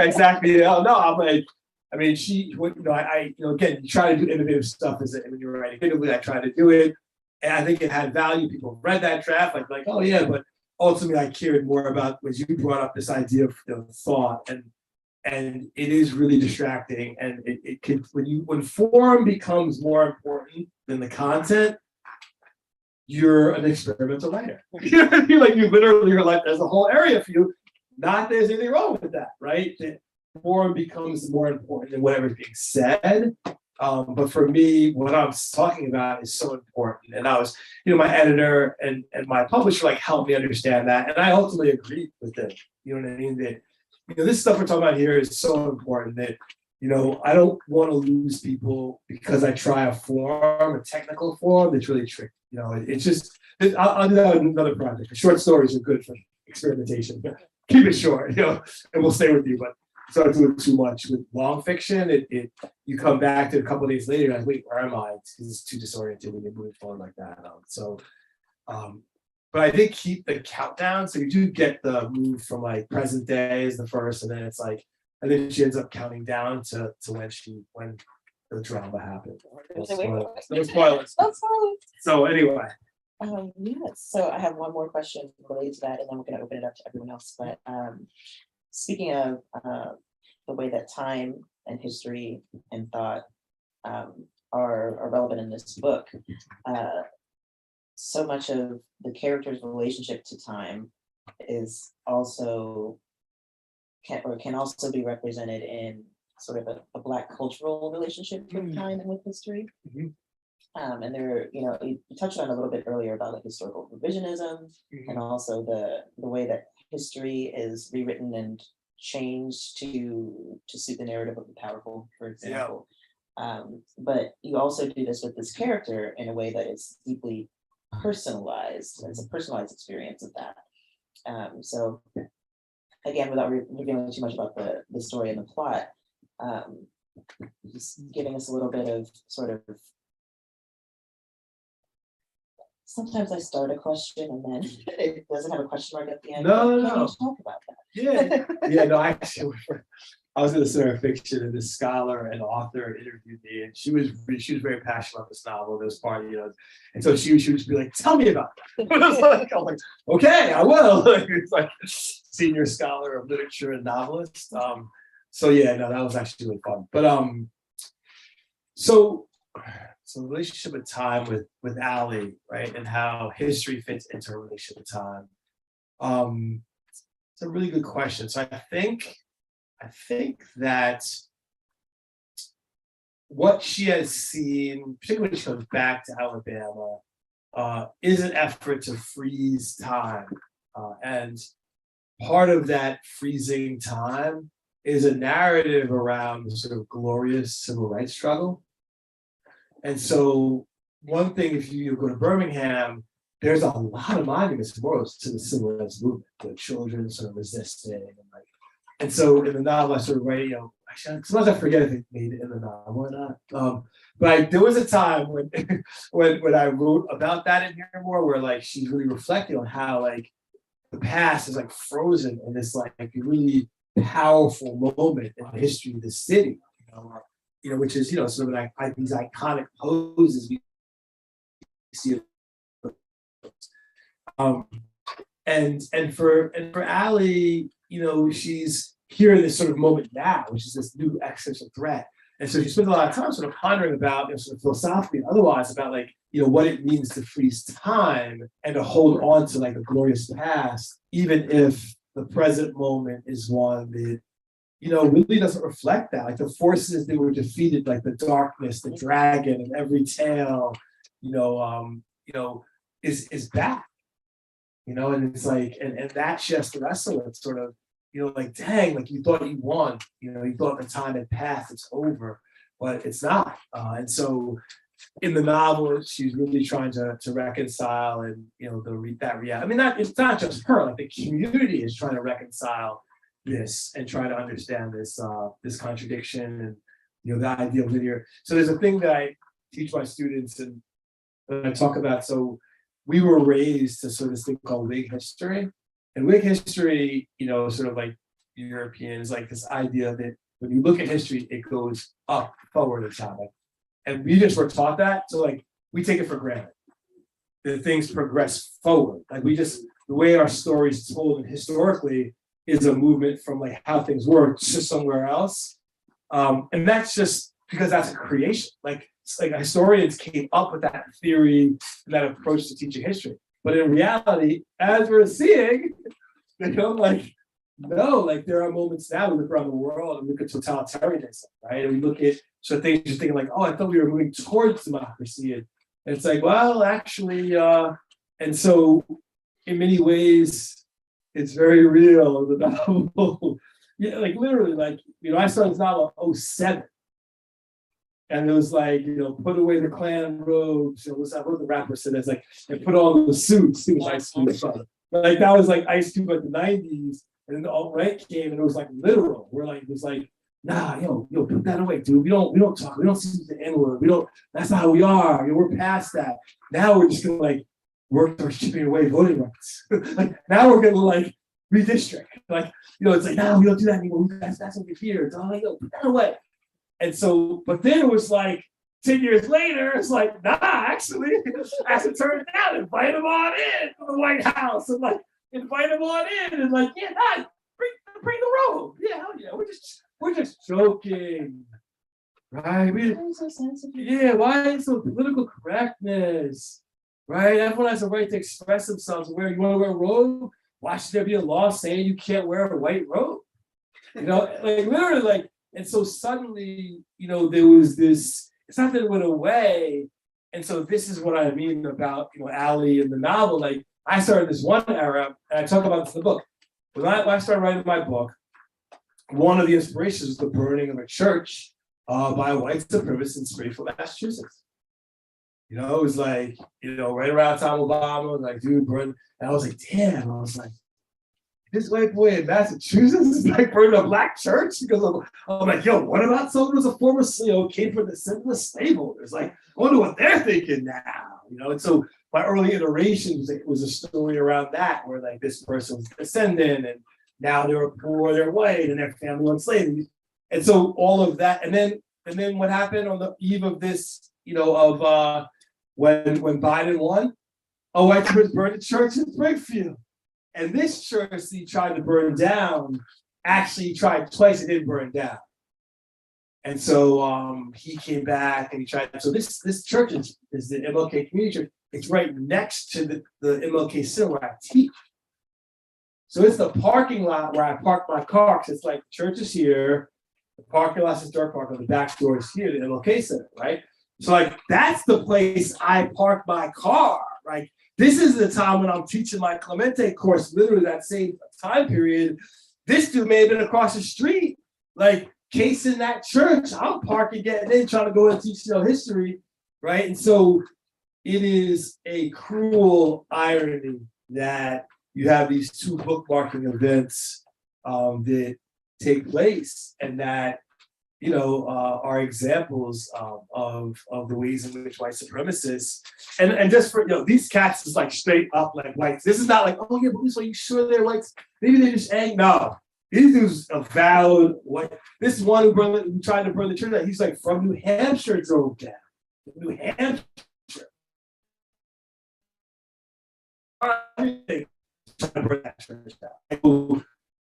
exactly. No, I'm like, I mean, again, you try to do innovative stuff when you're writing. Innovatively, I tried to do it, and I think it had value. People read that draft, like, oh yeah, but ultimately, I cared more about when you brought up this idea of thought, and it is really distracting, and it can when form becomes more important than the content, you're an experimental writer. You're like, you're like, there's a whole area for you. Not there's anything wrong with that, right? The form becomes more important than whatever's being said. But for me, what I'm talking about is so important. And I was, my editor and my publisher like helped me understand that. And I ultimately agreed with it. You know what I mean? That, this stuff we're talking about here is so important that, I don't want to lose people because I try a technical form that's really tricky. It's just, I'll do that with another project. Short stories are good for experimentation. Keep it short, and we'll stay with you. But start doing too much with long fiction. You come back to a couple of days later, and like, wait, where am I? It's too disoriented when you move forward like that. But I did keep the countdown, so you do get the move from like present day is the first, and then it's like, and then she ends up counting down to when the drama happened. No spoilers. So anyway. Yes. So I have one more question related to that, and then we're going to open it up to everyone else. But speaking of the way that time and history and thought are relevant in this book, so much of the character's relationship to time is also can also be represented in sort of a Black cultural relationship with time and with history. And there, you touched on a little bit earlier about like historical revisionism and also the way that history is rewritten and changed to suit the narrative of the powerful, for example. But you also do this with this character in a way that is deeply personalized. It's a personalized experience of that. So again, without revealing too much about the story and the plot, just giving us a little bit of sort of sometimes I start a question and then it doesn't have a question mark at the end. No, How do no. you talk about that? Yeah, no, actually, I was in the Center of Fiction, and this scholar and author interviewed me, and she was very passionate about this novel. This part, and so she would just be like, "Tell me about that." I was like, "Okay, I will." It's like senior scholar of literature and novelist. So yeah, no, that was actually really fun. But so the relationship with time with Allie, right, and how history fits into her relationship with time. It's a really good question. So I think that what she has seen, particularly when she comes back to Alabama, is an effort to freeze time. And part of that freezing time is a narrative around the sort of glorious civil rights struggle. And so one thing, if you go to Birmingham, there's a lot of monuments and memorials to the civil rights movement, the children sort of resisting and so in the novel I sort of write, actually sometimes I forget if it made it in the novel or not. But there was a time when when I wrote about that in here more, where like she's really reflecting on how like the past is like frozen in this like really powerful moment in the history of the city, which is sort of like these iconic poses we see. And for Allie, she's here in this sort of moment now, which is this new existential threat. And so she spends a lot of time sort of pondering about, sort of philosophically and otherwise, about like, what it means to freeze time and to hold on to like a glorious past, even if the present moment is one that, really doesn't reflect that. Like the forces that were defeated, like the darkness, the dragon, and every tale, is back. And it's like, and that she has to wrestle with, sort of, like, dang, like you thought you won, you thought the time had passed, it's over, but it's not. And so in the novel, she's really trying to reconcile and, that reality. I mean, it's not just her, like the community is trying to reconcile this and try to understand this contradiction and, the idea of linear. So there's a thing that I teach my students and I talk about, so we were raised to sort of this thing called Whig history. And Whig history, sort of like Europeans, like this idea that when you look at history, it goes up, forward in time. And we just were taught that. So like we take it for granted that things progress forward. Like the way our story is told and historically is a movement from like how things were to somewhere else. And that's just because that's a creation. Like historians came up with that theory and that approach to teaching history. But in reality, as we're seeing, no, like there are moments now we look around the world and look at totalitarianism, right? And we look at things just thinking like, oh, I thought we were moving towards democracy. And it's like, well, actually, and so in many ways, it's very real. The novel, like literally, like, I started this novel in 2007. And it was like, put away the Klan robes. What the rapper said? It's like, and put on the suits. It was Ice Cube. Like that was like Ice Cube like the 90s. And then the alt-right came and it was like literal. We're like, it was like, nah, put that away, dude. We don't talk. We don't see the N-word. That's not how we are. We're past that. Now we're just gonna like work towards chipping away voting rights. Like now we're gonna like redistrict. Like, it's like, no, we don't do that anymore. That's what we're here. Put that away. And so, but then it was like 10 years later, it's like, nah, actually, as it turned out, invite them on in to the White House and like invite them on in and like, yeah, nah, bring the robe. Yeah, hell yeah, we're just joking. Right? Yeah, why is so political correctness? Right? Everyone has a right to express themselves. You want to wear a robe? Why should there be a law saying you can't wear a white robe? Like literally, like. And so suddenly, there was this, it's not that it went away. And so this is what I mean about, Allie in the novel. Like I started this one era, and I talk about this in the book. When I started writing my book, one of the inspirations was the burning of a church by a white supremacist in Springfield, Massachusetts. It was like, right around time Obama was like, dude, burn. And I was like, damn. I was like, this white boy in Massachusetts is like burning a black church because I'm like, yo, what about someone who's a former came from the slave owners? Like, I wonder what they're thinking now, And so my early iterations, it was a story around that, where like this person was descendant, and now they were poor, they're white, and their family was enslaved. And so all of that, and then what happened on the eve of this, when Biden won? Oh, white Christians burned the church in Springfield. And this church he tried to burn down, actually tried twice, it didn't burn down. And so he came back and he tried. So this church is the MLK Community Church. It's right next to the MLK Center where I teach. So it's the parking lot where I park my car, because it's like the church is here, the parking lot is dark park, on the back door is here, the MLK Center, right? So like that's the place I park my car, right? This is the time when I'm teaching my Clemente course, literally that same time period. This dude may have been across the street, like casing that church. I'm parking, getting in, trying to go and teach history, right? And so it is a cruel irony that you have these two bookmarking events that take place, and that are examples of the ways in which white supremacists and just for these cats is like straight up like whites. This is not like, oh yeah, but are you sure they're whites? Maybe they just ain't. No, these dudes avowed white. This one who tried to burn the church down, he's like from New Hampshire, drove down. New Hampshire.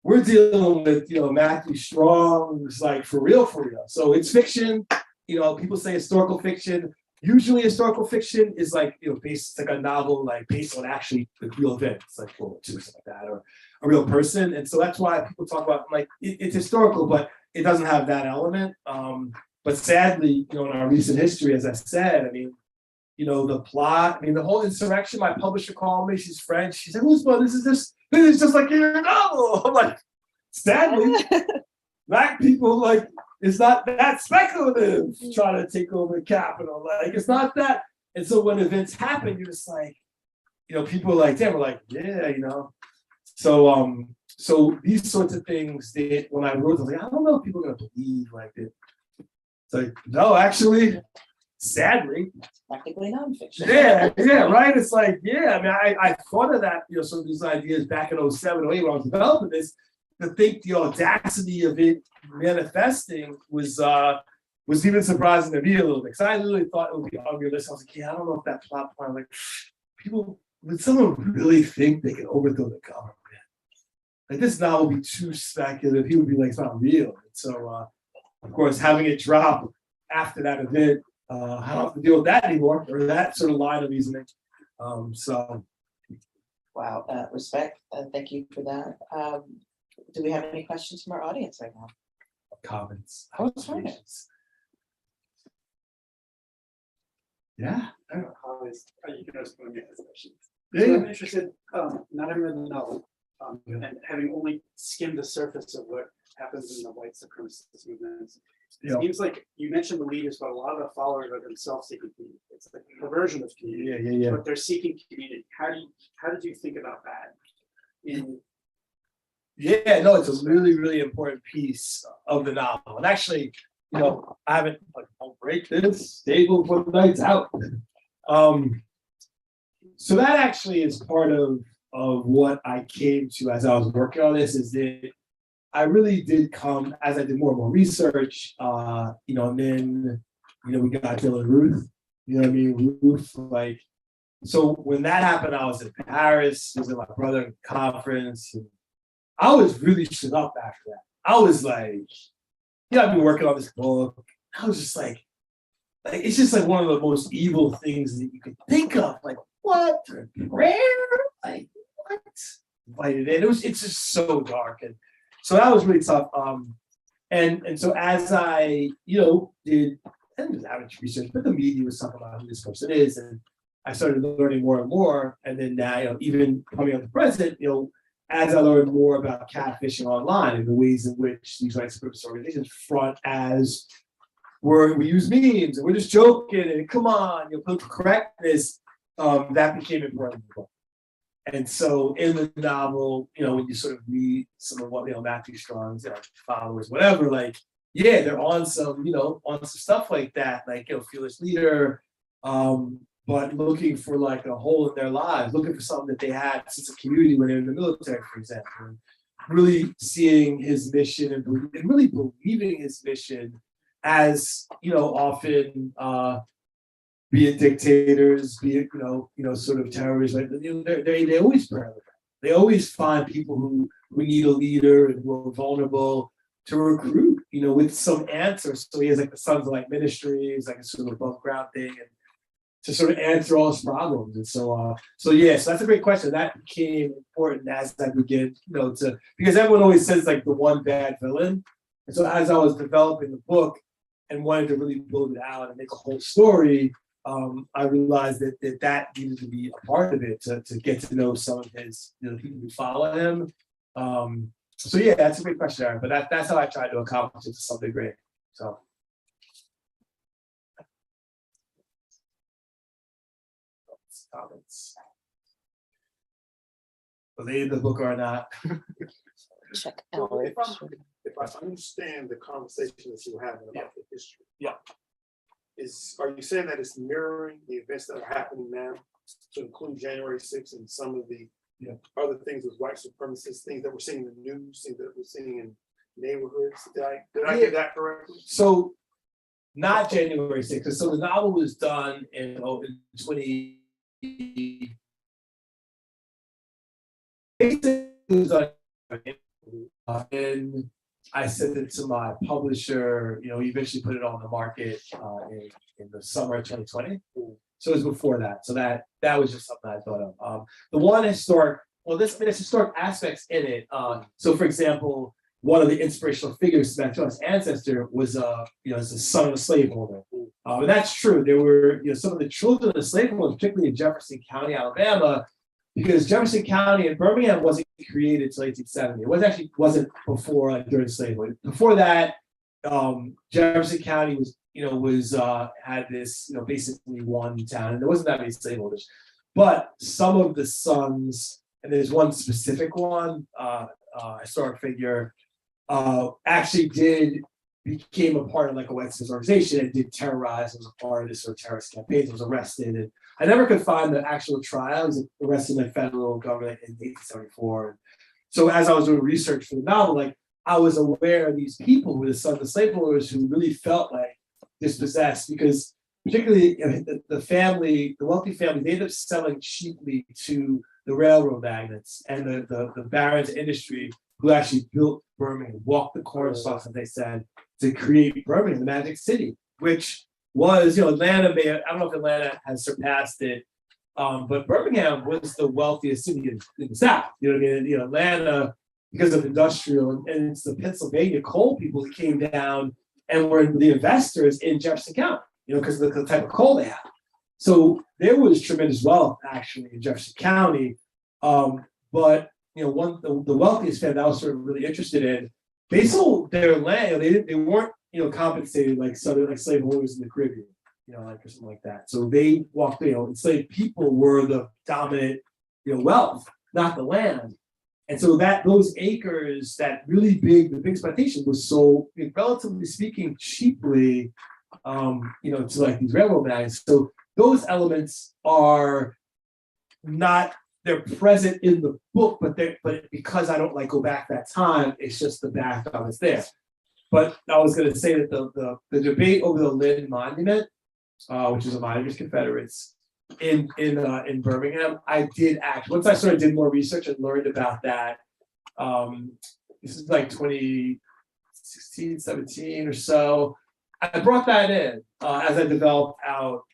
We're dealing with Matthew Strong's like for real. So it's fiction. People say historical fiction. Usually historical fiction is like based, it's like a novel like based on actually like real events, like World War II, something like that, or a real person. And so that's why people talk about like it's historical, but it doesn't have that element. But sadly, in our recent history, as I said, I mean, the plot, I mean, the whole insurrection, my publisher called me, she's French. She said, Ousmane, this is just like your novel. I'm like, sadly, Black people, like, it's not that speculative trying to take over the Capitol. Like, it's not that. And so when events happen, you're just like, people are like, damn, we're like, yeah, So these sorts of things that when I wrote, I was like, I don't know if people are gonna believe like it. It's like, no, actually, sadly. Practically nonfiction. Yeah, right. It's like, yeah, I mean, I thought of that, some of these ideas back in 07, 08 when I was developing this, to think the audacity of it manifesting was even surprising to me a little bit. Because I literally thought it would be unrealistic. I was like, yeah, I don't know if that plot point, like, would someone really think they can overthrow the government? Like, this novel would be too speculative. He would be like, it's not real. And so, of course, having it drop after that event, I don't have to deal with that anymore, or that sort of line of reasoning. Wow, respect. Thank you for that. Do we have any questions from our audience right now? Comments. Comments. Yeah. I don't know how is you can ask me these questions. Yeah. So I'm interested, not having read the novel, and having only skimmed the surface of what happens in the white supremacist movements. It seems like you mentioned the leaders, but a lot of the followers are themselves seeking community. It's like a perversion of community. Yeah. But they're seeking community. How did you think about that? Yeah, no, it's a really, really important piece of the novel. And actually, I haven't I'll break this stable for the nights out. So that actually is part of what I came to as I was working on this, is that I really did come as I did more and more research, and then, we got Dylan Ruth, Ruth, like, so when that happened, I was in Paris, visiting my brother in conference, and I was really shut up after that. I was like, I've been working on this book. I was just like, it's just like one of the most evil things that you could think of. Like, what? Prayer? Like, what? Invited in. It's just so dark. And so that was really tough. And so as I, did, and was average research, but the media was talking about who this person is. And I started learning more and more. And then now, even coming up to present, as I learned more about catfishing online and the ways in which these white supremacist organizations front as we use memes and we're just joking and come on, political correctness, that became important. And so in the novel, when you sort of read some of what Matthew Strong's followers, whatever, like, yeah, they're on some, on some stuff like that, like, fearless leader. but looking for like a hole in their lives, looking for something that they had since a community when they're in the military, for example. And really seeing his mission and really believing his mission as, often be it dictators, be it, sort of terrorists, right? They always pray. They always find people who need a leader and who are vulnerable to recruit, with some answers. So he has like the Sons of Light Ministries, like a sort of above ground thing, and to sort of answer all his problems. And so that's a great question. That became important as I began, because everyone always says like the one bad villain. And so as I was developing the book and wanted to really build it out and make a whole story, I realized that needed to be a part of it to get to know some of his, the people who follow him. That's a great question, Aaron, but that's how I tried to accomplish it to some degree. So. Comments. Related to the book or not. Check So out. if I understand the conversation that you were having about the history. Yeah. Are you saying that it's mirroring the events that are happening now to include January 6th and some of the other things with white supremacists, things that we're seeing in the news, things that we're seeing in neighborhoods? Did I get that correctly? So not January 6th. So the novel was done in 20. And I sent it to my publisher. He eventually put it on the market in the summer of 2020. So it was before that. So that was just something I thought of. The one historic, there's historic aspects in it. So for example, one of the inspirational figures back to his ancestor was the son of a slaveholder. And that's true. There were some of the children of the slaveholders, particularly in Jefferson County, Alabama, because Jefferson County and Birmingham wasn't created until 1870. It wasn't before during slavery. Before that, Jefferson County had this basically one town, and there wasn't that many slaveholders. But some of the sons, and there's one specific one, historic figure, actually became a part of like a white supremacist organization and did terrorize, was a part of this sort of terrorist campaigns, was arrested. And I never could find the actual trial. He was arrested in the federal government in 1874. So as I was doing research for the novel, like I was aware of these people who were the sons of slaveholders who really felt like dispossessed, because particularly the wealthy family, they ended up selling cheaply to the railroad magnates and the barons industry who actually built Birmingham, walked the cornstalks, as they said, to create Birmingham, the Magic City, which was, Atlanta I don't know if Atlanta has surpassed it, but Birmingham was the wealthiest city in the South. Atlanta, because of industrial, and it's the Pennsylvania coal people that came down and were the investors in Jefferson County, because of the type of coal they had. So there was tremendous wealth actually in Jefferson County. But the wealthiest family I was sort of really interested in, they sold their land. They weren't compensated like Southern like slaveholders in the Caribbean, or something like that. So they walked. Enslaved people were the dominant wealth, not the land. And so those acres, the big exploitation was sold, relatively speaking, cheaply, to like these railroad magnates. So those elements are not. They're present in the book, but because I don't go back that time, it's just the background is there. But I was going to say that the debate over the Lynn Monument, which is a monument of Confederates in Birmingham, I did once I sort of did more research and learned about that. This is like 2016, 17 or so. I brought that in as I developed out.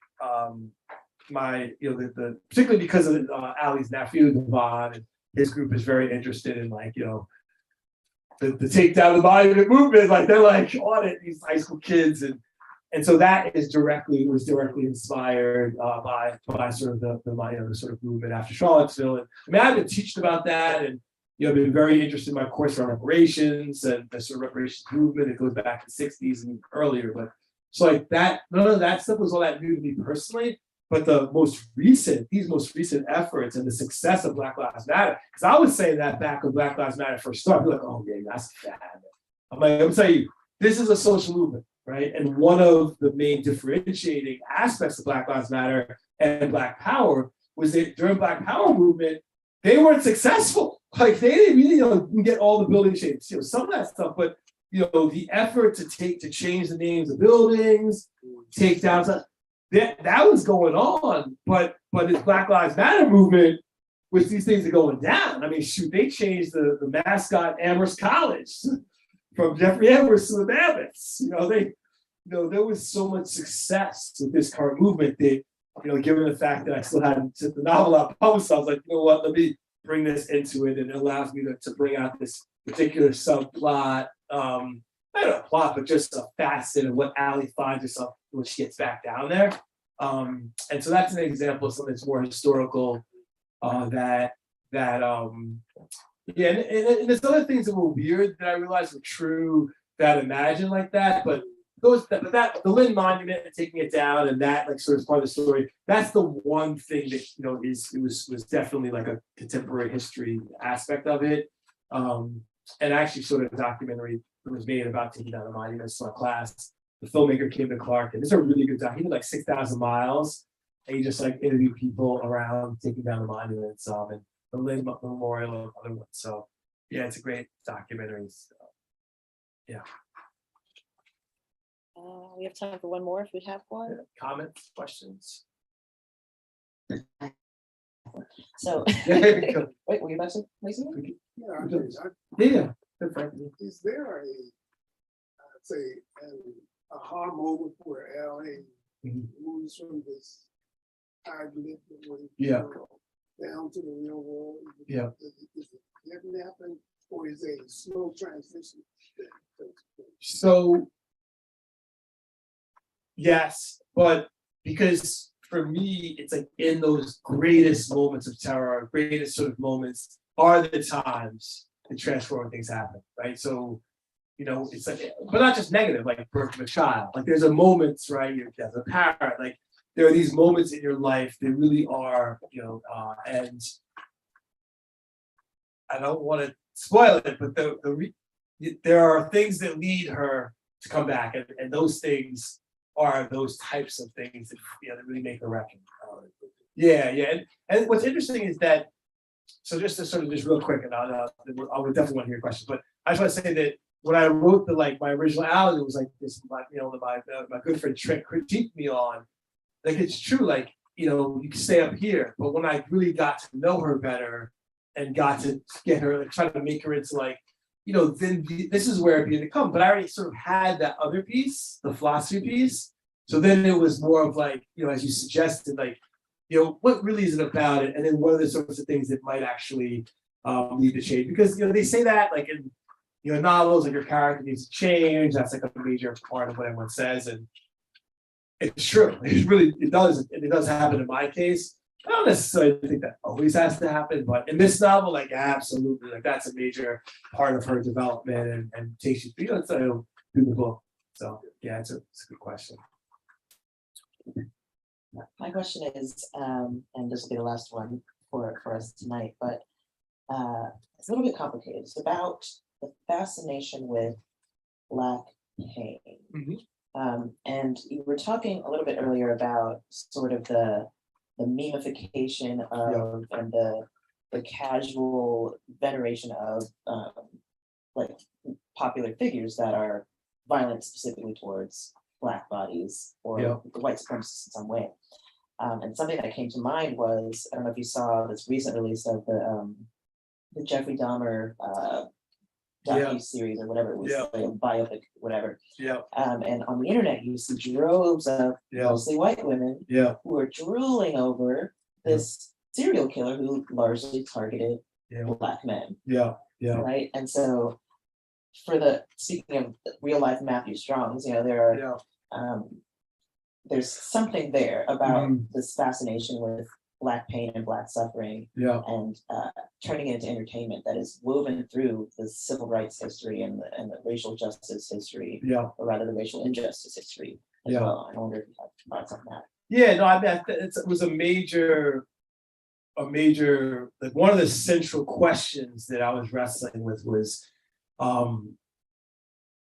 My, particularly because of Ali's nephew, Devon, and his group is very interested in the take down the monument movement. Like they're on it, these high school kids, and so that was directly inspired by sort of the sort of movement after Charlottesville. And I've been teaching about that, and I've been very interested in my course on reparations and the sort of reparations movement. It goes back to the 60s and earlier, but so that none of that stuff was all that new to me personally. But these most recent efforts and the success of Black Lives Matter, because I was saying that back when Black Lives Matter first started, like, oh yeah, that's bad. I'm going to tell you, this is a social movement, right? And one of the main differentiating aspects of Black Lives Matter and Black Power was that during Black Power movement, they weren't successful. Like they didn't really, get all the building shapes, some of that stuff, but the effort to change the names of buildings, take down stuff, that was going on. But it's Black Lives Matter movement, which these things are going down. I mean, shoot, they changed the mascot Amherst College from Jeffrey Amherst to the Mammoths. There was so much success with this current movement that, given the fact that I still hadn't sent the novel out published, I was like, you know what, let me bring this into it, and it allows me to bring out this particular subplot, not a plot, but just a facet of what Allie finds herself when she gets back down there. And so that's an example of something that's more historical. And there's other things that were weird that I realized were true that I imagined like that, but the Lynn Monument and taking it down and that sort of part of the story, that's the one thing that was definitely like a contemporary history aspect of it. And actually sort of a documentary that was made about taking down the monument. So a class, the filmmaker came to Clark, and it's a really good doc. He did 6,000 miles, and he just interviewed people around taking down the monuments, and the Lynn Memorial and other ones. So yeah, it's a great documentary. So, yeah. We have time for one more if we have one. Comments, questions? So, Yeah. wait, were you about to say something? Yeah. Is there I'd say, an aha moment where LA moves from this idyllic down to the real world? Yeah. Is it ever happen, or is it a slow transition? So, yes, but because for me, it's in those greatest moments of terror, greatest sort of moments are the times that transforming things happen, right? So, it's but not just negative, like birth of a child. There's a moments, right? As a parent, there are these moments in your life that really are, and I don't want to spoil it, but there are things that lead her to come back, and those things are those types of things that that really make her reckon. And what's interesting is that, so just to sort of just real quick, and I would definitely want to hear your questions, but I just want to say that when I wrote my original album, it was this, my good friend Trent critiqued me on, it's true, you can stay up here, but when I really got to know her better and got to get her, try to make her into then this is where it began to come. But I already sort of had that other piece, the philosophy piece. So then it was more of as you suggested, what really is it about it? And then what are the sorts of things that might actually lead to change? Because they say that in novels, your character needs to change. That's a major part of what everyone says, and it's true. It does happen in my case. I don't necessarily think that always has to happen, but in this novel, absolutely, that's a major part of her development and takes you through through the book. So yeah, it's a good question. My question is, and this will be the last one for us tonight, but it's a little bit complicated. It's about the fascination with Black pain. And you were talking a little bit earlier about sort of the memification of and the casual veneration of popular figures that are violent specifically towards Black bodies or the white supremacists in some way. And something that came to mind was, I don't know if you saw this recent release of the Jeffrey Dahmer docu-series or whatever it was, biopic, whatever. And on the internet, you see droves of mostly white women who are drooling over this serial killer who largely targeted Black men. Right. And so speaking of real life Matthew Strongs, there are there's something there about this fascination with Black pain and Black suffering, and turning it into entertainment that is woven through the civil rights history and the racial justice history, or rather the racial injustice history as well. I wonder if you have thoughts on that. Yeah, no, I mean, it was a major, one of the central questions that I was wrestling with was,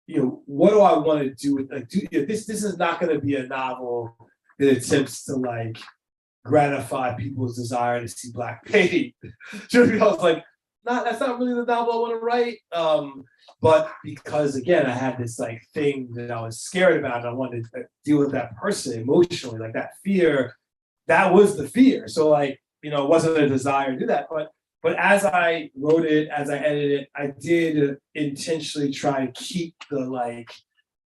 what do I want to do with this is not going to be a novel that attempts to like gratify people's desire to see Black paint. I was like, that's not really the novel I want to write. But because again, I had this like thing that I was scared about, and I wanted to deal with that person emotionally, like that fear. That was the fear. So like, it wasn't a desire to do that. But as I wrote it, as I edited it, I did intentionally try to keep the like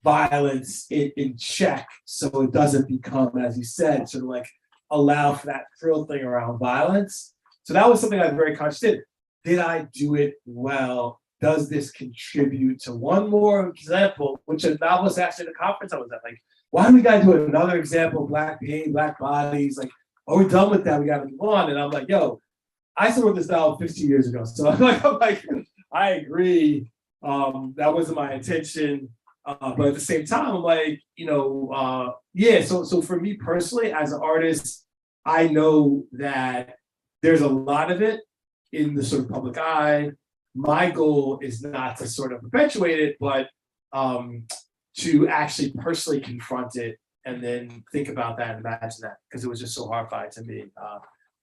violence in check, so it doesn't become, as you said, sort of like allow for that thrill thing around violence. So that was something I was very conscious of. Did I do it well? Does this contribute to one more example, which a novelist asked at the conference I was at, like, why do we gotta do another example of Black pain, Black bodies? Like, are we done with that? We gotta move on. And I'm like, yo, I wrote this novel 15 years ago. So I'm like, I agree. That wasn't my intention. But at the same time, I'm like, So for me personally, as an artist, I know that there's a lot of it in the sort of public eye. My goal is not to sort of perpetuate it, but to actually personally confront it and then think about that and imagine that, because it was just so horrifying to me.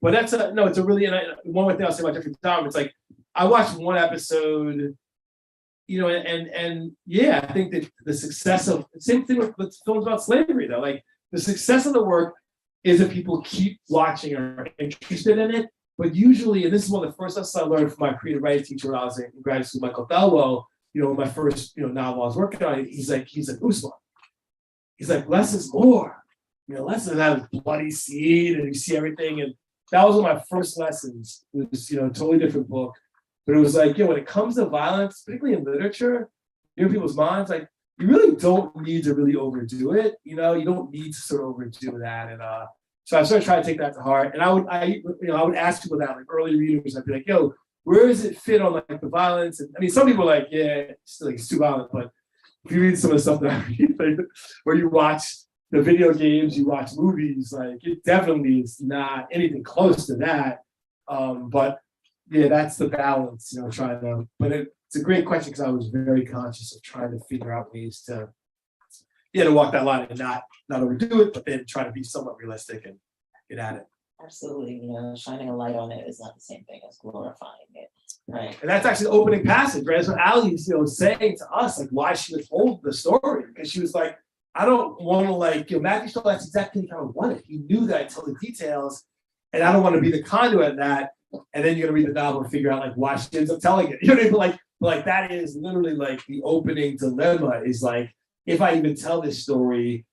But it's a really, one more thing I'll say about Jeffrey Dahmer, it's like, I watched one episode, and yeah, I think that the success of, same thing with films about slavery though, like the success of the work is that people keep watching and are interested in it. But usually, and this is one of the first lessons I learned from my creative writing teacher when I was in graduate school, Michael Thelwell, my first, novel I was working on, he's like, Ousmane. He's like, less is more. Less than that bloody scene and you see everything. And that was one of my first lessons. It was, a totally different book. But it was like, when it comes to violence, particularly in literature, in people's minds, like, you really don't need to really overdo it. You don't need to sort of overdo that. And so I sort of try to take that to heart. And I would ask people that, like early readers, I'd be like, yo, where does it fit on like the violence? And I mean, some people are like, yeah, it's too violent. But if you read some of the stuff that I read, like, where you watch the video games, you watch movies, like it definitely is not anything close to that. But yeah, that's the balance, trying to, but it's a great question because I was very conscious of trying to figure out ways to walk that line and not overdo it, but then try to be somewhat realistic and get at it. Absolutely, shining a light on it is not the same thing as glorifying it, right? And that's actually the opening passage, right? That's what Allie's, saying to us, like why she withhold the story, because she was like, I don't want to like, Matthew Stoll, that's exactly what he kind of wanted. He knew that I tell the details, and I don't want to be the conduit of that. And then you're gonna read the novel and figure out like why she ends up telling it. You know what I mean? Like that is literally like the opening dilemma is like, if I even tell this story,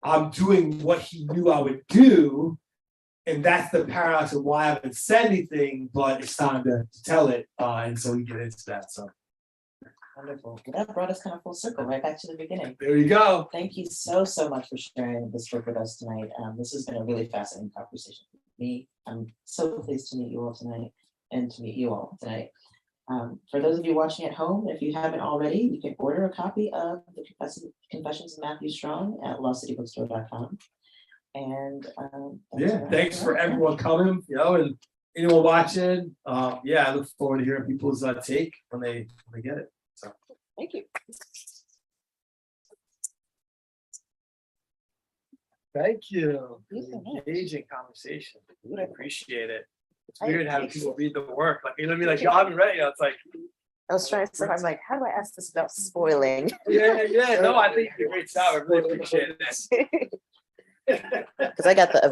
I'm doing what he knew I would do. And that's the paradox of why I haven't said anything, but it's time to tell it. And so we get into that. So Wonderful. Well, that brought us kind of full circle right back to the beginning. there you go. Thank you so much for sharing this book with us tonight. This has been a really fascinating conversation with me. I'm so pleased to meet you all tonight and to meet you all tonight. For those of you watching at home, if you haven't already, you can order a copy of the Confessions of Matthew Strong at lostcitybookstore.com. And thanks for everyone coming, and anyone watching. I look forward to hearing people's take when they get it. So Thank you. thank you. Thank you so much. Engaging conversation. I appreciate it. It's I weird having appreciate people read the work. Like, like, y'all haven't read it. It's like, I was trying to say, I'm like, how do I ask this without spoiling? yeah. No, I think you did a great job. I really appreciate it. Because I got the